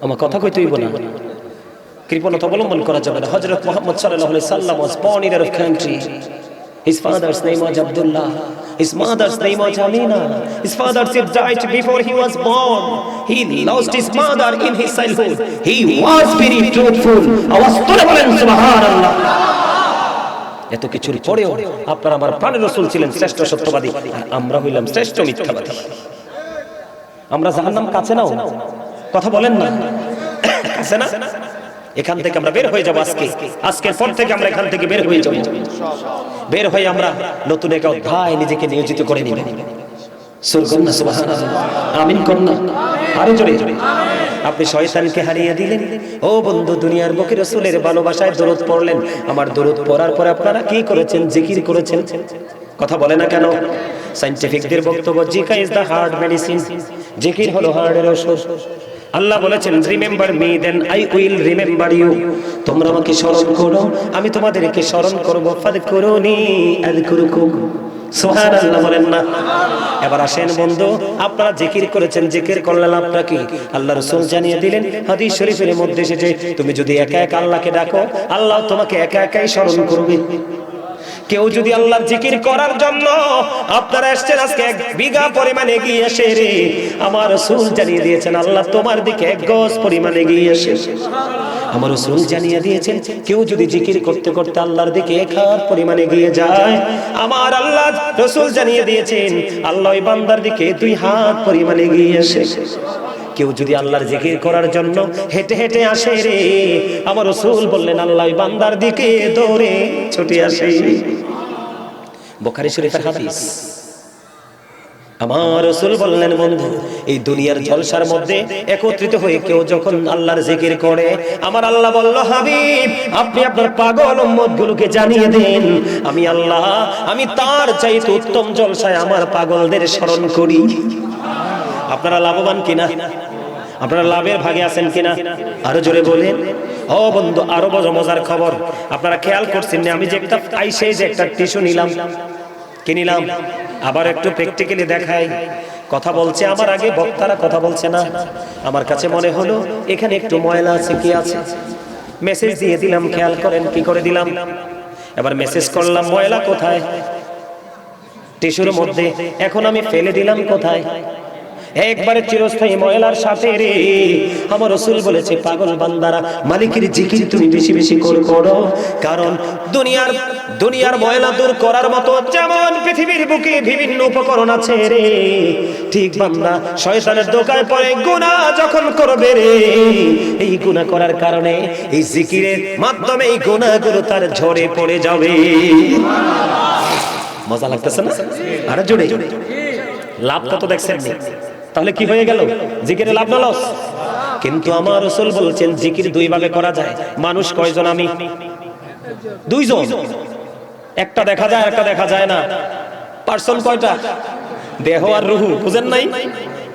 আমার কথা কই তুইব না, কৃপণতা অবলম্বন করা যাবে না। হযরত মুহাম্মদ সাল্লাল্লাহু আলাইহি সাল্লাম was born in Arab country. His father's name was Abdullah. His mother's name was Amina. His father died before he was born. He lost his mother in his childhood. He was very truthful. আওয়াজ তুলে বলেন সুবহানাল্লাহ। এত কিছুর পরেও আপনার আমার প্রাণের রাসূল ছিলেন শ্রেষ্ঠ সত্যবাদী, আর আমরা হইলাম শ্রেষ্ঠ মিথ্যাবাদী। আমরা জাহান্নাম কাছে নাও, কথা বলেন না, কাছে না? এখান থেকে আমরা বের হয়ে যাব। আজকের পর থেকে আমরা এখান থেকে বের হয়ে যাব। বের হয়ে আমরা নতুন এক অধ্যায় নিজেকে নিয়োজিত করে নিব। সুরগন্না সুবহানাল্লাহ, আমিন করুন। আরো জোরে আপনি শয়তানকে হারিয়ে দিলেন। ও বন্ধু, দুনিয়ার বুকে রাসূলের ভালোবাসায় দরুদ পড়লেন। আমার দরুদ পড়ার পরে আপনারা কি করেছেন? জিকির করেছেন। কথা বলে না কেন? সায়েন্টিফিকদের বক্তব্য, জিকির ইজ দা হার্ট মেডিসিন। জিকির হলো হার্টের ওষুধ। আল্লাহ বলেছেন, remember me then I will remember you. তোমরা আমাকে স্মরণ করো, আমি তোমাদেরকে স্মরণ করব। ফাযকুরুনি আযকুরুকুম। সুবহানাল্লাহ বলেন না? এবার আসেন বন্ধু, আপনারা জিকির করেছেন, জিকির করলেন লাভটা কি? আল্লাহ রাসূল জানিয়ে দিলেন, হাদিস শরীফের মধ্যে এসেছে, তুমি যদি একা একা আল্লাহকে ডাকো, আল্লাহ তোমাকে একা একাই স্মরণ করবে। কেউ যদি আল্লাহর জিকির করার জন্য আপনারা আসছেন আজকে 1 বিঘা পরিমাণ এগিয়ে এসে রে, আমার রাসূল জানিয়ে দিয়েছেন আল্লাহ তোমার দিকে 1 গজ পরিমাণ এগিয়ে এসে। আমার রাসূল জানিয়ে দিয়েছেন কেউ যদি জিকির করতে করতে আল্লাহর দিকে 1 হাত পরিমাণ এগিয়ে যায়, আমার আল্লাহ রাসূল জানিয়ে দিয়েছেন আল্লাহ ওই বান্দার দিকে 2 হাত পরিমাণ এগিয়ে আসে। কেউ যদি আল্লাহর জিকির করার জন্য হেঁটে হেঁটে আসে রে, আমার রাসূল বললেন আল্লাহ ওই বান্দার দিকে দৌড়ে ছুটে আসে। বুখারী শরীফের হাদিস। আমার রাসূল বললেন বন্ধু, এই দুনিয়ার জলসার মধ্যে একত্রিত হয়ে কেউ যখন আল্লাহর জিকির করে, আমার আল্লাহ বলল, হাবিব আপনি আপনার পাগল উম্মতগুলোকে জানিয়ে দেন আমি আল্লাহ, আমি তার চাইতে উত্তম জলসায় আমার পাগলদের স্মরণ করি। আপনারা লাভবান কিনা? আপনারা লাভের ভাগে আছেন কিনা? আরো জোরে বলেন। ও বন্ধু, আরো বড় মজার খবর আপনারা খেয়াল করছেন না? আমি যে একটা আইসে যে একটা টিস্যু নিলাম, কি নিলাম? আবার একটু প্র্যাকটিক্যালি দেখাই। কথা বলছে আমার আগে বক্তারা, কথা বলছে না। আমার কাছে মনে হলো এখানে একটু ময়লা আছে, কি আছে? মেসেজ দিয়ে দিলাম, খেয়াল করেন কি করে দিলাম। এবার মেসেজ করলাম ময়লা কোথায়? টিস্যুর মধ্যে। এখন আমি ফেলে দিলাম কোথায়? একবারে চিরস্থায়ী ময়লার সাথে রে। আমার রাসূল বলেছে পাগল বান্দারা, মালিকের জিকির তুমি বেশি বেশি করো, কারণ দুনিয়ার ময়লা দূর করার মতো যেমন পৃথিবীর বুকে বিভিন্ন উপকরণ আছে রে, ঠিক বান্দা শয়তানের ধোঁকায় পড়ে গুনাহ যখন করবে রে, এই গুনাহ করার কারণে এই জিকিরের মাধ্যমে এই গুনাহগুলো তার ঝরে পড়ে যাবে। মজা লাগতেছে না? আরে জোরে। লাভ কত দেখছেন? তাহলে কি হয়ে গেল? জিকিরে লাভ না লস? কিন্তু আমার রাসূল বলেছেন জিকির 2 ভাগে করা যায়। মানুষ কয়জন? আমি 2 জন। একটা দেখা যায়, একটা দেখা যায় না। পার্সন কয়টা? দেহ আর রূহ। বুঝেন নাই?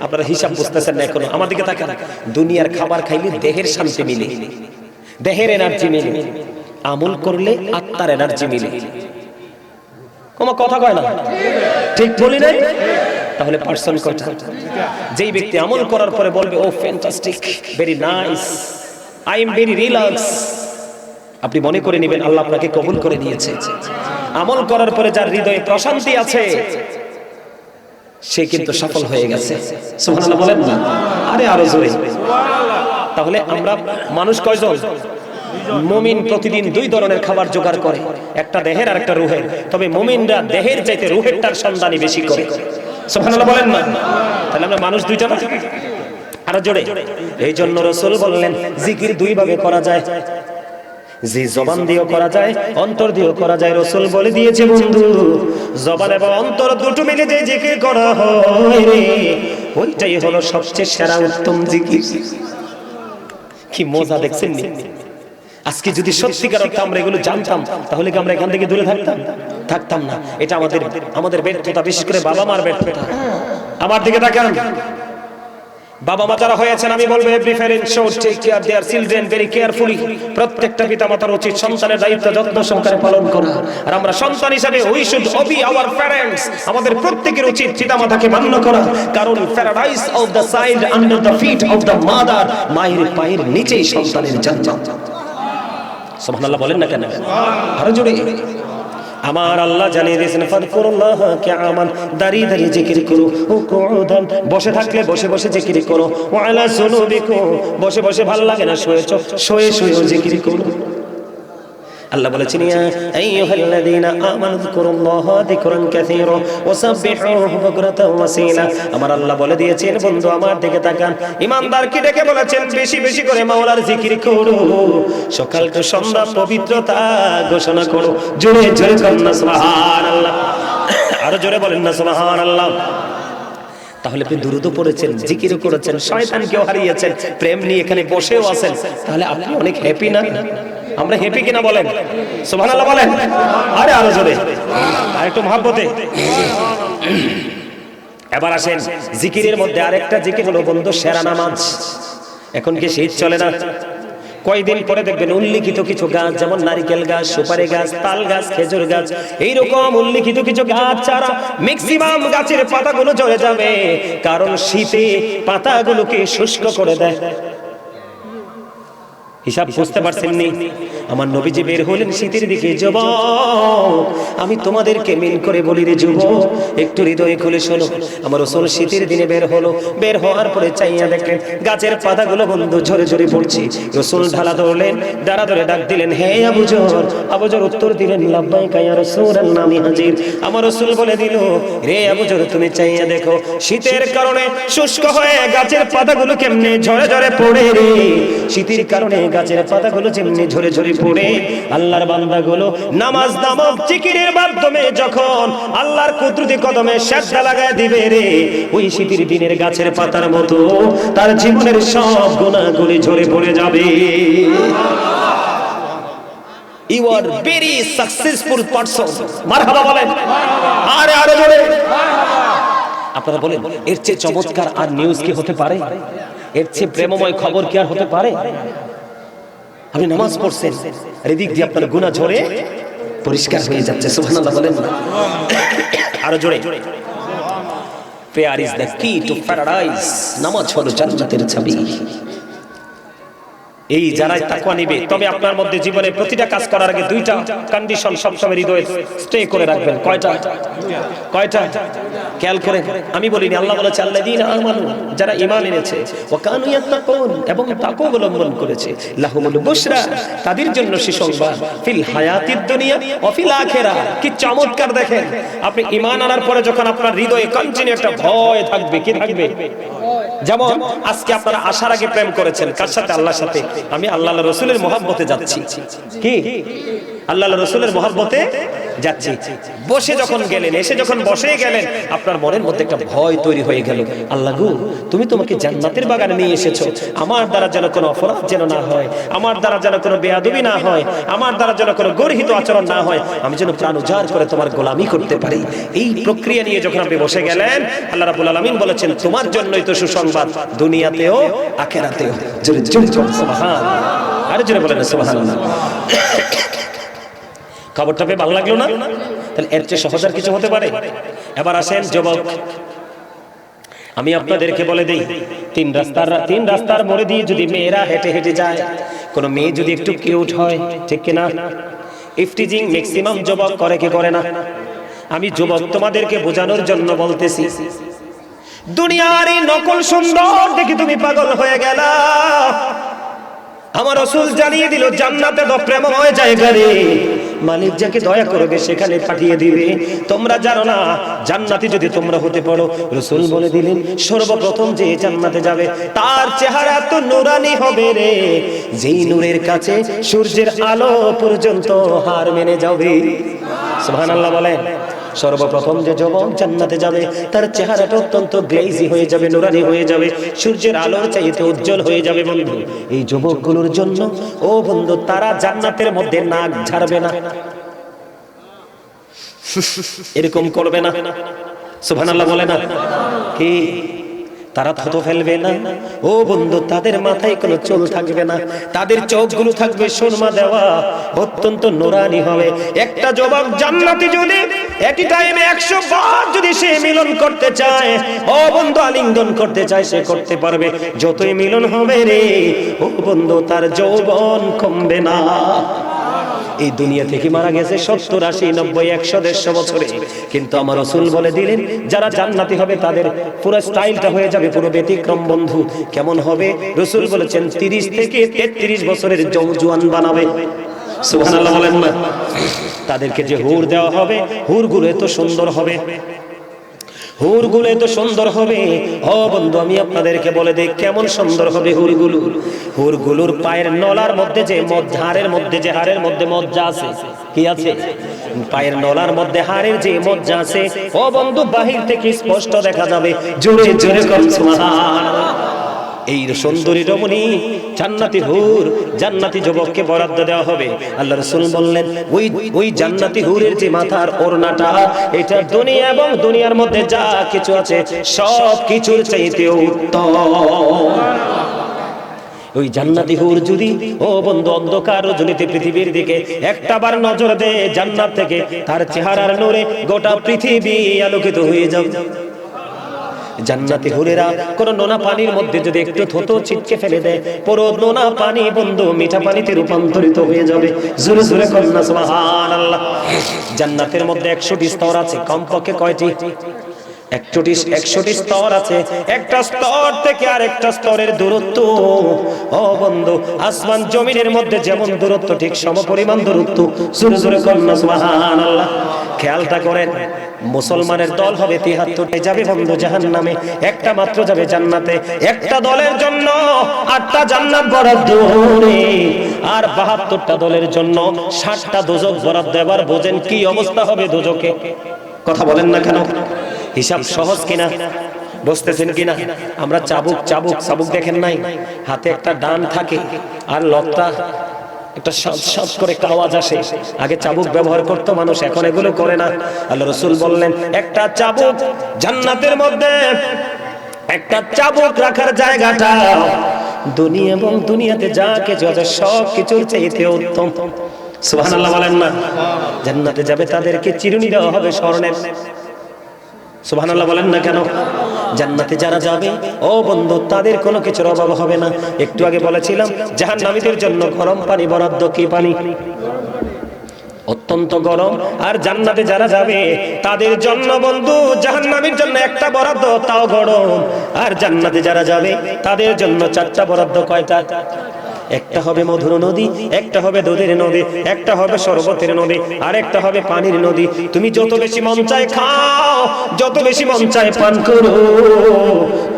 আপনারা হিসাব বুঝতেছেন না এখনো। আমার দিকে তাকান। দুনিয়ার খাবার খাইলে দেহের শান্তি মিলে, দেহের এনার্জি মিলে, আমল করলে আত্মার এনার্জি মিলে। কোনো কথা কয় না, ঠিক বলি নাই? তাহলে পার্সন কয়টা? যেই ব্যক্তি আমল করার পরে বলবে oh fantastic, very nice, I am very relax, আপনি মনে করে নেবেন আল্লাহ আপনাকে কবুল করে নিয়েছে। আমল করার পরে যার হৃদয়ে প্রশান্তি আছে সে কিন্তু সফল হয়ে গেছে। সুবহানাল্লাহ বলেন না? আরে আরো জোরে। তাহলে আমরা মানুষ কয়জন? মুমিন প্রতিদিন 2 ধরনের খাবার জোগাড় করে, একটা দেহের আর একটা রূহের। তবে মুমিনরা দেহের চাইতে রূহেরটার সন্ধানই বেশি করে। সুবহানাল্লাহ বলেন না? তাহলে আমরা মানুষ 2টা না? আরো জোরে। এই জন্য রাসূল বললেন জিকির 2 ভাগে করা যায়। যে জবান দিয়েও করা যায়, অন্তর দিয়েও করা যায়। রাসূল বলে দিয়েছে বন্ধু, জবান এবং অন্তর দুটো মিলে যে জিকির করা হয় রে, ওইটাই হলো সবচেয়ে সেরা উত্তম জিকির। কি মজা দেখছেন নি? আজকে যদি সত্যিকার অর্থে আমরা এগুলো জানতাম, তাহলে কি আমরা এখান থেকে দূরে থাকতাম না? এটা আমাদের ব্যর্থতা, বিশেষ করে বাবা মার ব্যর্থতা। আমার দিকে তাকান। বাবা মা যারা হয়েছেন আমি বলবো every parent should take care their children very carefully. প্রত্যেকটা পিতামাতার উচিত সন্তানের দায়িত্ব যত্ন সহকারে পালন করা। আর আমরা সন্তান হিসেবে we should obey our parents, আমাদের প্রত্যেকের উচিত পিতামাতাকে মান্য করা, কারণ paradise of the child under the feet of the mother, মায়ের পায়ের নিচেই সন্তানের জান্নাত। সুবহানাল্লাহ বলেন না কেন? আরো জোরে। আমার আল্লাহ জানিয়ে দিয়েছেন ফাযকুরুল্লাহ কিয়ামান, দাঁড়িয়ে দাঁড়িয়ে জিকির করো, ও কুউদান বসে থাকলে বসে বসে জিকির করো, ওয়া আলা জুনুবিকুম বসে বসে ভালো লাগে না শুয়েছো শুয়ে শুয়েও জিকির করো। আল্লাহ বলেছেন ইয়া আইয়ুহাল্লাযীনা আমানু যকুরুল্লাহা যিকরান কাসীরা ওয়া সাব্বিহুহু বুকরাতাও ওয়া আসীলা। আমার আল্লাহ বলে দিয়েছেন বন্ধু আমার দিকে তাকান, ঈমানদারকে ডেকে বলেছেন বেশি বেশি করে মাওলার জিকির করো, সকাল থেকে সন্ধ্যা পবিত্রতা ঘোষণা করো। জোরে জোরে বলেন না সুবহানাল্লাহ, আরো জোরে বলেন না সুবহানাল্লাহ। তাহলে আপনি দুরূদ পড়েছেন, জিকিরও করেছেন, শয়তানকেও হারিয়েছেন, প্রেম নিয়ে এখানে বসেও আছেন, তাহলে আপনি অনেক হ্যাপি না? আমরা হ্যাপি কিনা বলেন? সুবহানাল্লাহ বলেন। আরে আরো জোরে, আর একটু মহব্বতে। এবার আসেন জিকিরের মধ্যে আরেকটা জিকির হলো বন্ধু সেরা নামাজ। এখন কি শীত চলে না? কয়দিন পরে দেখবেন উল্লিখিত কিছু গাছ, যেমন নারিকেল গাছ, সুপারি গাছ, তাল গাছ, খেজুর গাছ, এইরকম উল্লিখিত কিছু গাছ ছাড়া ম্যাক্সিমাম গাছের পাতাগুলো ঝরে যাবে, কারণ শীতে পাতাগুলোকে শুষ্ক করে দেয়। হিসাব বুঝতে পারছেন নি? আমার নবীজি বের হলেন শীতের দিকে, যুবক আমি তোমাদেরকে মিন করে বলি রে যুবক, একটু হৃদয় খুলে শোনো। আমার রাসূল শীতের দিনে বের হলো, বের হওয়ার পরে চাইয়া দেখলেন গাছের পাতাগুলো বন্ধু ঝরে ঝরে পড়ছে। রাসূল ঢালা ধরলেন, ডাড়া ধরে ডাক দিলেন, হে আবু যর। আবু যর উত্তর দিলেন, লাব্বাইকা ইয়া রাসূলুল্লাহ, আমি হাজির। আমার রাসূল বলে দিল, রে আবু যর তুমি চাইয়া দেখো শীতের কারণে শুষ্ক হয়ে গাছের পাতাগুলো কেমনে ঝরে ঝরে পড়ে রে। শীতের কারণে গাছের পাতাগুলো যেমনি ঝরে ঝরে পড়ে, আল্লাহর বান্দাগুলো নামাজ নামক জিকিরের মাধ্যমে যখন আল্লাহর কুদরতি কদমে সেজদা লাগায় দিবে রে, ওই শীতের দিনের গাছের পাতার মতো তার জীবনের সব গুনাহগুলি ঝরে পড়ে যাবে। You are very successful person. মারহাবা বলেন। আরে আরে জোরে আপনারা বলেন, এর চেয়ে চমৎকার আর নিউজ কি হতে পারে? এর চেয়ে প্রেমময় খবর কি আর হতে পারে? আপনি নামাজ পড়ছেন, আর এদিক দিয়ে আপনার গুনাহ ঝরে পরিষ্কার হয়ে যাচ্ছে। সুবহানাল্লাহ বলেন না? আরো জোরে। Prayer is the key to paradise. নামাজ হলো জান্নাতের চাবি। এই যারাই তাকওয়া নিবে, তবে আপনার মধ্যে জীবনে প্রতিটা কাজ করার আগে দুইটা কন্ডিশন সবসময় হৃদয়ে স্টে করে রাখবেন। কয়টা? কয়টা? খেয়াল করেন। আমি বলিনি, আল্লাহ বলেছে আল্লাযীনা আমানু, যারা ঈমান এনেছে, ওয়া কানু ইয়াত্তাকুন, এবং তাকওয়া অবলম্বন করেছে, লাহুমুল বুশরা, তাদের জন্য সুসংবাদ, ফিল হায়াতিদ দুনিয়া ওয়া ফিল আখিরাহ। কি চমৎকার দেখেন, আপনি ঈমান আনার পরে যখন আপনার হৃদয়ে কন্টিনিউ একটা ভয় থাকবে, কি থাকবে? যেমন আজকে আপনারা আসার আগে প্রেম করেছেন, কার সাথে? আল্লাহর সাথে। আমি আল্লাহ রাসূলের মহব্বতে যাচ্ছি, কি আল্লাহ রাসূলের মহব্বতে যাচ্ছি। বসে যখন গেলেন, এসে যখন বসে গেলেন, আপনার মনের মধ্যে একটা ভয় তৈরি হয়ে গেল, আল্লাহ গো তুমি তোমাকে জান্নাতের বাগানে নিয়ে এসেছো, আমার দ্বারা যেন কোনো অপরাধ যেন না হয়, আমার দ্বারা যেন কোনো বেয়াদবি না হয়, আমার দ্বারা যেন কোনো গর্হিত আচরণ না হয়, আমি যেন প্রাণ উজাড় করে তোমার গোলামি করতে পারি। এই প্রক্রিয়া নিয়ে যখন আপনি বসে গেলেন, আল্লাহ রাব্বুল আলামিন বলেছেন তোমার জন্যই তো সুসংবাদ, দুনিয়াতেও আখিরাতেও। জোরে জোরে সুবহানাল্লাহ, আরে জোরে বলেন সুবহানাল্লাহ। খবরটা পেয়ে ভালো লাগলো না? তাহলে এর চেয়ে সহজ আর কিছু হতে পারে? এবার আসেন যুবক, আমি আপনাদেরকে বলে দেই, তিন রাস্তার মোড়ে দিয়ে যদি মেয়েরা হেঁটে হেঁটে যায়, কোন মেয়ে যদি একটু কিউট হয়, ঠিক কিনা, ইফটিজিং ম্যাক্সিমাম যুবক করে কি করে না? আমি যুবক তোমাদেরকে বোঝানোর জন্য বলতেছি, দুনিয়ার এই নকল সুন্দর দেখি তুমি পাগল হয়ে গেলা। আমার রাসূল জানিয়ে দিল জান্নাতে তো প্রেমময় জায়গা রে, মালিক যাকে দয়া করবে সেখানে পাঠিয়ে দিবে। তোমরা জানো না জান্নাতি যদি তোমরা হতে পারো, রাসূল বলে দিলেন সর্বপ্রথম যে জান্নাতে যাবে তার চেহারা তো নূরানি হবে রে, যেই নূরের কাছে সূর্যের আলো পর্যন্ত হার মেনে যাবে। সুবহানাল্লাহ বলেন। সর্বপ্রথম যে যুবক জান্নাতে যাবে তার চেহারাটা অত্যন্ত গ্লেজি হয়ে যাবে, নূরানি হয়ে যাবে, সূর্যের আলোর চাইতে উজ্জ্বল হয়ে যাবে। বন্ধু এই যুবকগুলোর জন্য, ও বন্ধু, তারা জান্নাতের মধ্যে নাক ঝাড়বে না, এরকম করবে না। সুবহানাল্লাহ বলে না? কি তারা থতো ফেলবে না ও বন্ধু, তাদের মাথায় কোনো চুল থাকবে না, তাদের চোখগুলো থাকবে সুরমা দেওয়া, অত্যন্ত নুরানি হবে। একটা যুবক জান্নাতি যদি একই টাইমে 100 বার যদি সে মিলন করতে চায়, ও বন্ধু আলিঙ্গন করতে চায়, সে করতে পারবে। যতই মিলন হবে রে ও বন্ধু, তার যৌবন কমবে না। এই দুনিয়া থেকে মারা গেছে 70, 80, 90, 100, 150 বছরে, কিন্তু আমার রাসূল বলে দিলেন যারা জান্নাতি হবে তাদের পুরো স্টাইলটা হয়ে যাবে পুরো ব্যতিক্রম। বন্ধু কেমন হবে? রাসূল বলেছেন 30 থেকে 33 বছরের জওয়ান বানাবে। সুবহানাল্লাহ বলেন না? তাদেরকে যে হুর দেওয়া হবে, হুরগুলো এত সুন্দর হবে, হুরগুলো এত সুন্দর হবে। ও বন্ধু আমি আপনাদেরকে বলে দেই কেমন সুন্দর হবে হুরগুলো। হুরগুলোর পায়ের নলার মধ্যে যে হাড়ের মধ্যে যে হাড়ের মধ্যে মজ্জা আছে, কি আছে? পায়ের নলার মধ্যে হাড়ের যে মজ্জা আছে, ও বন্ধু বাহির থেকে স্পষ্ট দেখা যাবে। জোরে জোরে কর সুবহানাল্লাহ। এই সুন্দরী রমণী জান্নাতি হুর, জান্নাতি যুবককে বরাদ্দ দেওয়া হবে। আল্লাহ রাসূল বললেন ওই জান্নাতি হুরের যে মাথার ওড়নাটা, এটা দুনিয়া এবং দুনিয়ার মধ্যে যা কিছু আছে সব কিছুর চাইতে উত্তম। ওই জান্নাতি হুর যদি ও বন্ধু অন্ধকার রজনীতে পৃথিবীর দিকে একটাবার নজর দেয় জান্নাত থেকে, তার চেহারার নূরে গোটা পৃথিবী আলোকিত হয়ে যাবে। জান্নাতি হুরেরা কোন নোনা পানির মধ্যে যদি একটু থতো ছিটকে ফেলে দেয়, পুরো নোনা পানি বন্ধু মিঠা পানিতে রূপান্তরিত হয়ে যাবে। জোরে জোরে কন্যা সুবহানাল্লাহ। জান্নাতের মধ্যে 100টি স্তর আছে। কমপক্ষে কয়টি? 100টি স্তর আছে। একটা স্তর থেকে আরেকটা স্তরের দূরত্ব ও বন্ধু আসমান জমিনের মধ্যে যেমন দূরত্ব, ঠিক সমপরিমাণ দূরত্ব। জোরে জোরে কন্যা সুবহানাল্লাহ। খেয়ালটা করেন, মুসলমানের দল হবে 73টা যাবে বন্ধু জাহান্নামে, একটা মাত্র যাবে জান্নাতে। একটা দলের জন্য 8টা জান্নাত বরাদ্দ, আর 72টা দলের জন্য 60টা দোজখ বরাদ্দ। এবার বোঝেন কি অবস্থা হবে দোজখে। কথা বলেন না কেন? হিসাব সহজ কিনা? বুঝতেছেন কিনা? আমরা চাবুক দেখেন নাই? হাতে একটা ডান থাকে আর লকটা একটা শব্দ করে আওয়াজ আসে। আগে চাবুক ব্যবহার করতো মানুষ, এখন এগুলো করে না। আল্লাহ রাসূল বললেন একটা চাবুক জান্নাতের মধ্যে, একটা চাবুক রাখার জায়গাটা দুনিয়া এবং দুনিয়াতে যা কিছু আছে সব কিছুর চাইতে উত্তম। সুবহানাল্লাহ বলেন না? জান্নাতে যাবে তাদেরকে চিরুনি দেওয়া হবে স্বর্ণের। সুবহানাল্লাহ বলেন না কেন? জান্নাতে যারা যাবে ও বন্ধু তাদের কোনো কিছুর অভাব হবে না। একটু আগে বলেছিলাম জাহান্নামীদের জন্য গরম পানি বরাদ্দ। কি পানি? অত্যন্ত গরম। আর জান্নাতে যারা যাবে তাদের জন্য বন্ধু জাহান্নামীর জন্য একটা বরাদ্দ, তাও গরম। আর জান্নাতে যারা যাবে তাদের জন্য 4টা বরাদ্দ। কয়টা? একটা হবে মধুর নদী, একটা হবে দুধের নদী, একটা হবে শরবতের নদী, আর একটা হবে পানির নদী। তুমি যত বেশি মন চায় খাও, যত বেশি মন চায় পান করো।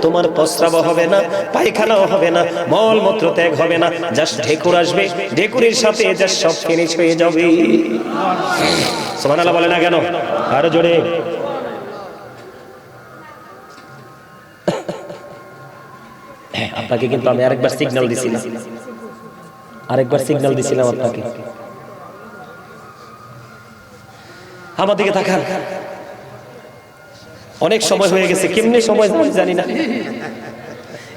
তোমার প্রস্রাব হবে না, পায়খানাও হবে না, মলমূত্র ত্যাগ হবে না। জাস্ট ঢেকুর আসবে, ঢেকুরের সাথে জাস্ট সব ফিনিশ হয়ে যাবে। সুবহানাল্লাহ বলে না কেন? আরো জোরে। আপনাকে কিন্তু আমি আরেকবার সিগন্যাল দিছিলাম, আপনাকে। আমার দিকে তাকান। অনেক সময় হয়ে গেছে, কেমনে সময় জানি না।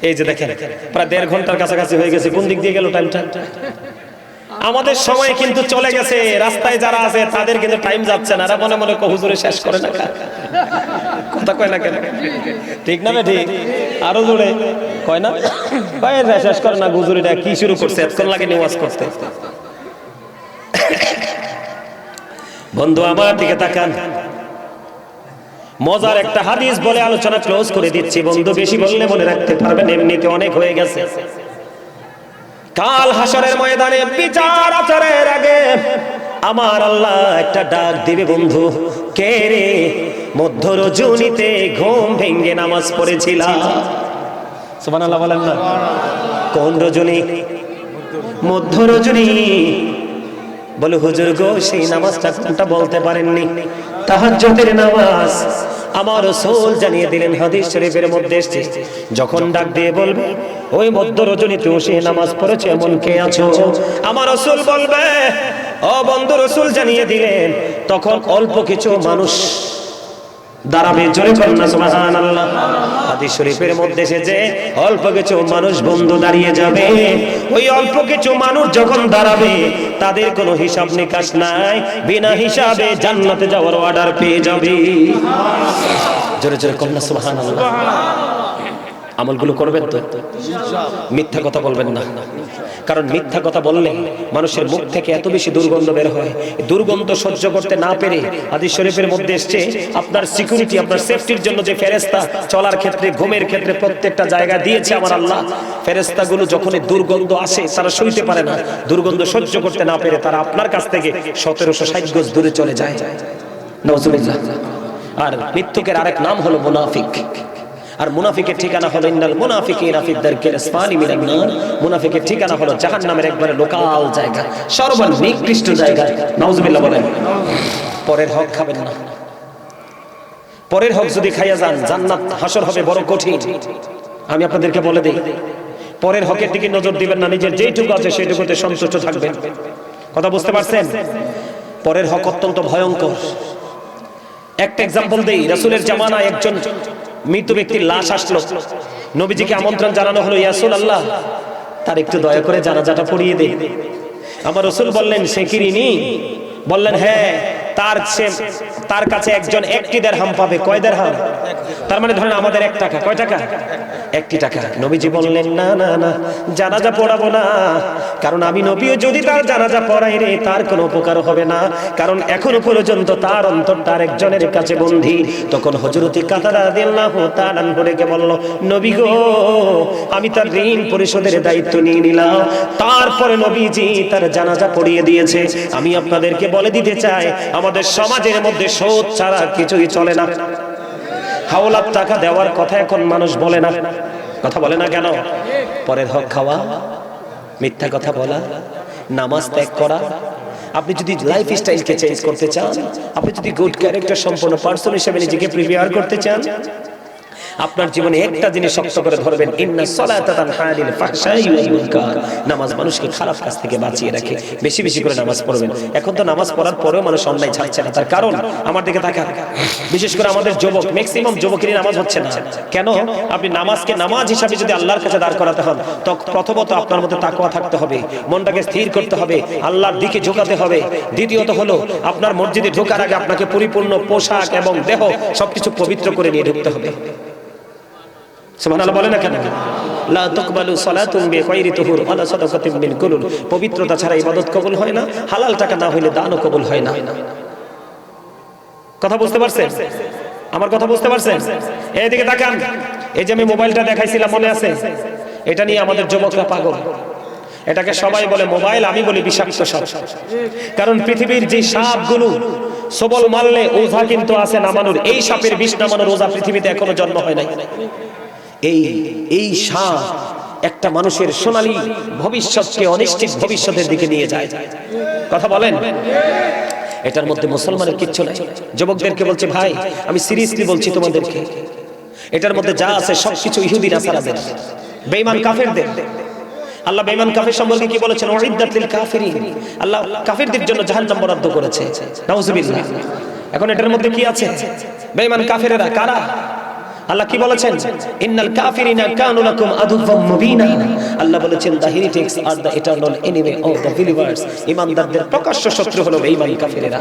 এই যে দেখেন প্রায় 1.5 ঘন্টার কাছাকাছি হয়ে গেছে। কোন দিক দিয়ে গেল টাইমটা? আমাদের সময় কিন্তু চলে গেছে। রাস্তায় যারা আছে তাদের কিন্তু টাইম যাচ্ছে না। এরা মনে মনে হুজুরে শেষ করে না, কথা কয় না কেন? ঠিক না? ঠিক। আরো জোরে কয় না? কয় শেষ করে না। হুজুরিটা কি শুরু করছে? এতক্ষণ লাগে নিওয়াজ করতে। বন্ধু আমার দিকে তাকান। মজার একটা হাদিস বলে আলোচনা ক্লোজ করে দিচ্ছি বন্ধু। বেশি বললে মনে রাখতে পারবেন, এমনিতে অনেক হয়ে গেছে। কাল হাসরের ময়দানে বিচার আচারের আগে আমার আল্লাহ একটা ডাক দিবে বন্ধু। কে রে মধ্য রজনীতে ঘুম ভেঙে নামাজ পড়েছিলাম? সুবহানাল্লাহ বলেন না? কোন রজনী? মধ্য রজনী। বলে হুজুর গো সেই নামাজটা কোনটা বলতে পারেননি? তাহাজ্জুদের নামাজ। আমার রাসূল জানিয়ে দিলেন, হাদিস শরীফের মধ্যে এসেছে, যখন ডাক দিয়ে বলবে ওই মধ্য রজনীতে সে নামাজ পড়েছে এমন কে আছো, আমার রাসূল বলবে ও বন্ধু। রাসূল জানিয়ে দিলেন তখন অল্প কিছু মানুষ দাঁড়াবে, জোরে করেন না সুবহানাল্লাহ। হাদিস শরীফের মধ্যে এসেছে অল্প কিছু মানুষ বন্ধু দাঁড়িয়ে যাবে, ওই অল্প কিছু মানুষ যখন দাঁড়াবে তাদের কোনো হিসাব নিকাশ নাই, বিনা হিসাবে জান্নাতে যাওয়ার অর্ডার পেয়ে যাবে। জোরে জোরে করেন না সুবহানাল্লাহ। আমলগুলো করবেন তো, মিথ্যা কথা বলবেন না, কারণ মিথ্যা কথা বললে মানুষের মুখ থেকে এত বেশি দুর্গন্ধ বের হয়, দুর্গন্ধ সহ্য করতে না পেরে হাদিস শরীফের মধ্যে এসেছে আপনার সিকিউরিটি, আপনার সেফটির জন্য যে ফেরেশতা চলার ক্ষেত্রে, ঘুমের ক্ষেত্রে প্রত্যেকটা জায়গা দিয়েছে আমার আল্লাহ, ফেরেশতাগুলো যখনই দুর্গন্ধ আসে তারা সইতে পারে না, দুর্গন্ধ সহ্য করতে না পেরে তারা আপনার কাছ থেকে 1760 গজ দূরে চলে যায়। নাউজুবিল্লাহ। আর মৃত্যুকের আরেক নাম হলো মুনাফিক, আর মুনাফিকের ঠিকানা হলো ইন্নাল মুনাফিকিনা ফি দারকিল আসফালি মিনান নার, মুনাফিকের ঠিকানা হলো জাহান্নামের একবারে লোকাল জায়গা, সর্বনিকৃষ্ট জায়গা। নাউজুবিল্লাহ বলেন। পরের হক খাবেন না, পরের হক যদি খাইয়া যান জান্নাত হাসর হবে বড় কঠিন। আমি আপনাদেরকে বলে দেই, পরের হকের দিকে নজর দিবেন না, নিজের যেইটুকু আছে সেইটুকুতে সন্তুষ্ট থাকবেন। কথা বুঝতে পারছেন? পরের হক অত্যন্ত ভয়ঙ্কর। একটা এক্সাম্পল দেই, রাসূলের জামানায় একজন মৃত ব্যক্তির লাশ আসলো, নবীজিকে আমন্ত্রণ জানানো হলো, ইয়া রাসূলুল্লাহ তার একটু দয়া করে জানাজাটা পড়িয়ে দে। আমার রাসূল বললেন সে কি ঋণী? বললেন হ্যাঁ, তার কাছে একজন 1টি দিরহাম পাবে। কয় দিরহাম? তার মানে ধরেন আমাদের 1 টাকা। কয় টাকা? 1টি টাকা। নবীজি বললেন না না না, জানাজা পড়াবো না, কারণ আমি নবীও যদি তার জানাজা পড়াই রে তার কোনো উপকার হবে না, কারণ এখনো পর্যন্ত তার অন্তরটা আরেকজনের কাছে বন্দী। তখন হযরত কাতাদা রাদিয়াল্লাহু তাআলা আনহুকে বলল, নবী গো আমি তার ঋণ পরিশোধের দায়িত্ব নিয়ে নিলাম। তারপরে নবীজি তার জানাজা পড়িয়ে দিয়েছে। আমি আপনাদেরকে বলে দিতে চাই, আমাদের সমাজের মধ্যে সুদ ছাড়া কিছুই চলে না। হাওলাত টাকা দেওয়ার কথা এখন মানুষ বলে না। কথা বলে না কেন? পরের হক খাওয়া, মিথ্যা কথা বলা, নামাজ ত্যাগ করা। আপনি যদি লাইফ স্টাইলকে চেঞ্জ করতে চান, আপনি যদি গুড ক্যারেক্টার সম্পন্ন পারসন হিসেবে নিজেকে প্রিপেয়ার করতে চান, আপনার জীবনে একটা জিনিস শক্ত করে ধরবেন, ইন্নাস সালাতা তানহা আনিল ফাহশাই ওয়াল মুনকার। নামাজ মানুষকে খারাপ কাজ থেকে বাঁচিয়ে রাখে। বেশি বেশি করে নামাজ পড়বেন। এখন তো নামাজ পড়ার পরেও মানুষ অন্যায় ছাড়ছে না, তার কারণ আমার দিকে তাকান, বিশেষ করে আমাদের যুবক, ম্যাক্সিমাম যুবকেরই নামাজ হচ্ছে না। কেন? আপনি নামাজকে নামাজ হিসাবে যদি আল্লাহর কাছে দাঁড় করাতে হন, তো প্রথমত আপনার মধ্যে তাকওয়া থাকতে হবে, মনটাকে স্থির করতে হবে, আল্লাহর দিকে ঝোঁকাতে হবে। দ্বিতীয়ত হলো আপনার মসজিদে ঢোকার আগে আপনাকে পরিপূর্ণ পোশাক এবং দেহ সবকিছু পবিত্র করে নিয়ে ঢুকতে হবে। সুবহানাল্লাহ বলে না কেন? লা তাকবালু সালাতুন বিগাইরি তুহুর ওয়ালা সাদাকাতুন মিন কুলুল। পবিত্রতা ছাড়া ইবাদত কবুল হয় না, হালাল টাকা না হইলে দানও কবুল হয় না। কথা বুঝতে পারছেন? আমার কথা বুঝতে পারছেন? এইদিকে তাকান, এই যে আমি মোবাইলটা দেখাইছিলাম মনে আছে? এটা নিয়ে আমাদের যুবকরা পাগল। এটাকে সবাই বলে মোবাইল, আমি বলি বিষাক্ত সাপ। কারণ পৃথিবীর যে সাপগুলো সবল মারলে ওঝা কিন্তু আছে নামানোর, এই সাপের বিষ নামানোর ওঝা পৃথিবীতে এখনো জন্ম হয় নাই। এই সাপ একটা মানুষের সোনালী ভবিষ্যৎকে অনিশ্চিত ভবিষ্যতের দিকে নিয়ে যায়। কথা বলেন? এটার মধ্যে মুসলমানের কিচ্ছু নাই। যুবকদেরকে বলছে ভাই, আমি সিরিয়াসলি বলছি তোমাদেরকে, এটার মধ্যে যা আছে সবকিছু ইহুদি নাসারাদের, বেঈমান কাফেরদের। আল্লাহ বেঈমান কাফের সম্পর্কে কি বলেছেন? উইদ্দাত লিল কাফিরিন। আল্লাহ কাফেরদের জন্য জাহান্নাম বরাদ্দ করেছে। নাউজুবিল্লাহ। এখন এটার মধ্যে কি আছে? বেঈমান কাফেরেরা কারা? আল্লাহ কি বলেছেন? ইন্নাল কাফিরিনা কানু লাকুম আদুওয়াম মুবিনা। আল্লাহ বলেছেন the heretics are the eternal enemy of the believers। ঈমানদারদের প্রকাশ্য শত্রু হলো বেঈমান কাফেরেরা।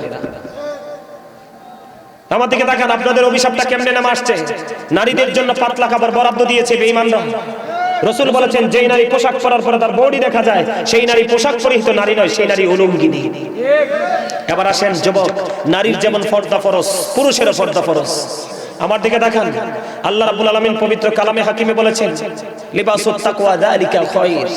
আমার দিকে তাকান, আপনাদের অভিশাপটা কেমনে নামে আসছে? নারীদের জন্য পাতলা কাপড় বরাদ্দ দিয়েছে বেঈমানরা। রাসূল বলেছেন যেই নারী পোশাক পরার পরে তার বডি দেখা যায়, সেই নারী পোশাক পরিহিত নারী নয়, সেই নারী উলঙ্গিনী। এবার আসেন যুবক, নারীর যেমন পর্দা ফরজ, পুরুষেরও পর্দা ফরজ। আমার দিকে দেখান, আল্লাহ রাব্বুল আলামিন পবিত্র কালামে হাকিমে বলেছেন লিবাসুত তাকওয়া যালিকা খায়র।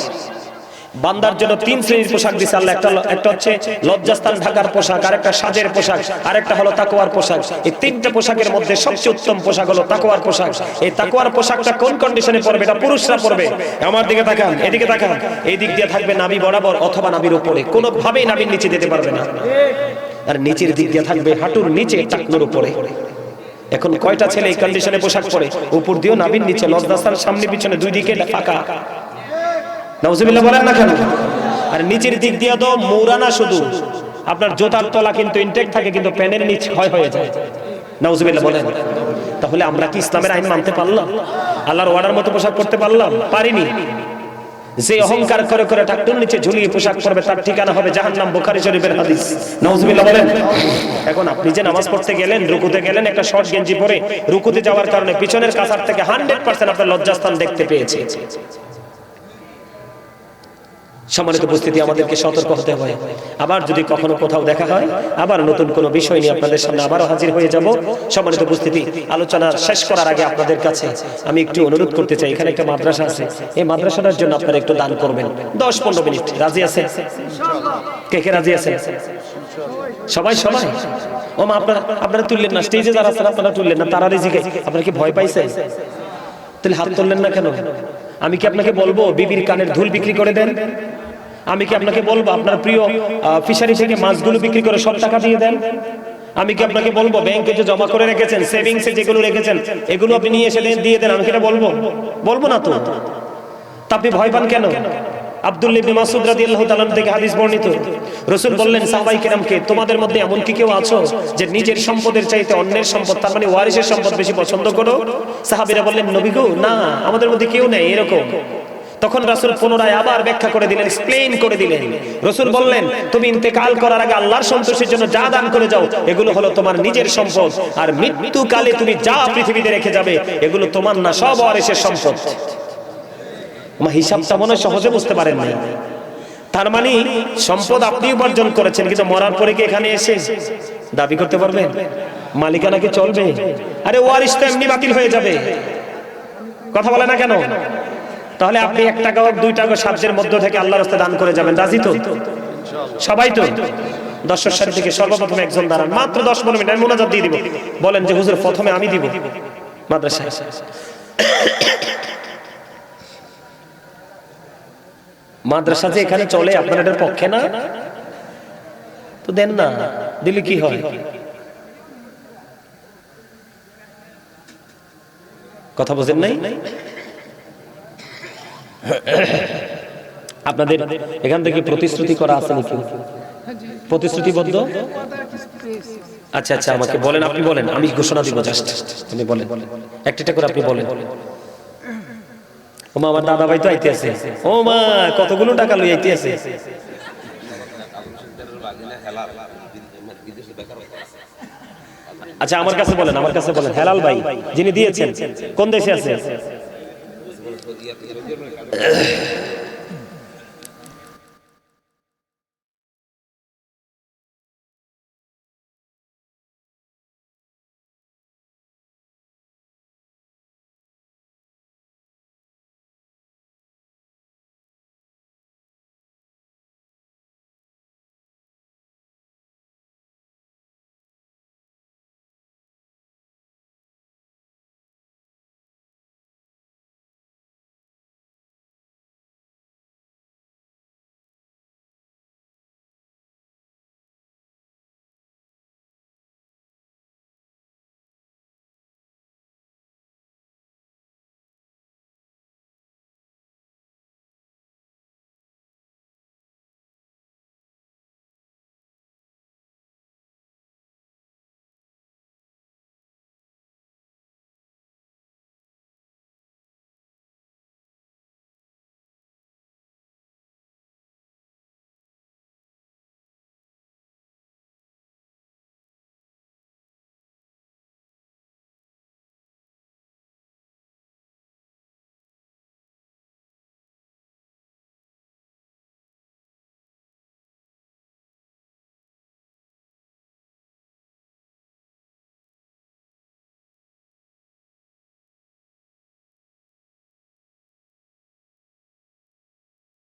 বান্দার জন্য 3 শ্রেণীর পোশাক দিয়েছে আল্লাহ। একটা হচ্ছে লজ্জাস্থান ঢাকার পোশাক, আরেকটা সাজের পোশাক, আরেকটা হলো তাকওয়ার পোশাক। এই 3টে পোশাকের মধ্যে সবচেয়ে উত্তম পোশাক হলো তাকওয়ার পোশাক। এই তাকওয়ার পোশাকটা কোন কন্ডিশনে পরবে? এটা পুরুষরা পরবে। আমার দিকে তাকান, এদিকে তাকান, এই দিক দিয়ে থাকবে নাভি বরাবর অথবা নাভির উপরে, কোনো ভাবেই নাভির নিচে যেতে পারবে না। আর নিচের দিক দিয়ে থাকবে হাঁটুর নিচে, টাকনুর উপরে। এখন কয়টা ছেলে এই কন্ডিশনে পোশাক পরে? উপর দিয়েও নাভির নিচে, লজ্জাস্থান সামনে পিছনে দুই দিকে ফাঁকা। নাউজুবিল্লাহ বলেন না কেন? আর নিচের দিক দিয়ে তো মৌরানা, শুধু আপনার জোতার তলা কিন্তু ইনটেক থাকে, কিন্তু প্যানের নিচ ক্ষয় হয়ে যায়। নাউজুবিল্লাহ বলেন। তাহলে আমরা কি ইসলামের আইন মানতে পারলাম? আল্লাহর ওয়ার্ডার মতো পোশাক পরতে পারলাম? পারিনি। যে অহংকার করে করে টাকটুর নিচে ঝুলিয়ে পোশাক পরবে তার ঠিকানা হবে জাহান্নাম, বুখারী শরীফের হাদিস। নাউজুবিল্লাহ বলেন। এখন আপনি যে নামাজ পড়তে গেলেন, রুকুতে গেলেন একটা শর্ট গেঞ্জি পরে, রুকুতে যাওয়ার কারণে পিছনের কাছার থেকে 100% আপনার লজ্জাস্থান দেখতে পেয়েছে। সম্মানিত উপস্থিতি, আমাদেরকে সতর্ক হতে হবে। আবার যদি কখনো কোথাও দেখা হয়, আবার নতুন কোনো বিষয় নিয়ে আপনাদের সামনে আবারও হাজির হয়ে যাব। সম্মানিত উপস্থিতি, আলোচনা শেষ করার আগে আপনাদের কাছে আমি একটু অনুরোধ করতে চাই, এখানে একটা মাদ্রাসা আছে, এই মাদ্রাসাটার জন্য আপনারা একটু দান করবেন 10-15 মিনিট। রাজি আছেন? কে কে রাজি আছেন? সবাই সবাই? ও মা, আপনারা তুললেন না, স্টেজে যারা আছেন আপনারা তুললেন না, তারা রিজিকে আপনারা কি ভয় পাইছেন? তাহলে হাত তুললেন না কেন? আমি কি আপনাকে বলবো বিবির কানের ধুল বিক্রি করে দেন? আমি কি আপনাকে বলবো আপনার প্রিয় ফিশারি থেকে মাছগুলো বিক্রি করে সব টাকা দিয়ে দেন? আমি কি আপনাকে বলবো ব্যাংকে যে জমা করে রেখেছেন, সেভিংসে যেগুলো রেখেছেন এগুলো আপনি নিয়ে এসে দিয়ে দেন? আমি কি এটা বলবো? বলবো না তো। তা আপনি ভয় পান কেন? আব্দুল্লাহ ইবনে মাসউদ রাদিয়াল্লাহু তাআলা থেকে হাদিস বর্ণিত, রাসূল বললেন সাহাবায়ে কেরামকে, তোমাদের মধ্যে এমন কি কেউ আছো যে নিজের সম্পদের চাইতে অন্যের সম্পদ, তার মানে ওয়ারিসের সম্পদ বেশি পছন্দ করো? সাহাবীরা বললেন, নবী গো, না, আমাদের মধ্যে কেউ নেই এরকম। তখন রাসূল পুনরায় আবার ব্যাখ্যা করে দিলেন, এক্সপ্লেইন করে দিলেন। রাসূল বললেন, তুমি ইন্তেকাল করার আগে আল্লাহর সন্তুষ্টির জন্য যা দান করে যাও এগুলো হলো তোমার নিজের সম্পদ, আর মৃত্যুকালে তুমি যা পৃথিবীতে রেখে যাবে এগুলো তোমার না, সব ওয়ারিসের সম্পদ। হিসাবটা মনে সহজে বুঝতে পারেন না। তার মানে সম্পদ আপনি উপার্জন করেছেন, কিন্তু মরার পরে কি এখানে এসে দাবি করতে পারবেন? মালিকানা কি চলবে? আরে ওয়ারিস তো এমনি বাতিল হয়ে যাবে। কথা বলে না কেন? তাহলে আপনি 1 টাকা হোক 2 টাকা সাধ্যের মধ্য থেকে আল্লাহর রাস্তায় দান করে যাবেন। রাজি তো সবাই? তো দর্শক সারি থেকে সর্বপ্রথম একজন দাঁড়ান, মাত্র 10-15 মিনিট, আমি মুনাজাত দিয়ে দিব। বলেন যে হুজুর প্রথমে আমি দিব মাদ্রাসায়। মাদ্রাসা যে এখানে চলে আপনার এটার পক্ষে না? তো দেন না, দিলে কি হয়? কথা বোঝেন নাই? আপনাদের এখান থেকে প্রতিশ্রুতি করা আছে নাকি? প্রতিশ্রুতিবদ্ধ? আচ্ছা আচ্ছা, আমাকে বলেন, আপনি বলেন, আমি ঘোষণা দিব জাস্ট। আপনি বলেন, একটা করে আপনি বলেন। ও মা, আমার দাদা ভাই তো আইতে আছে। ও মা, কতগুলো টাকা লই আইতে আছে। আচ্ছা, আমার কাছে বলেন, আমার কাছে বলেন। হেলাল ভাই যিনি দিয়েছেন কোন দেশে আছে?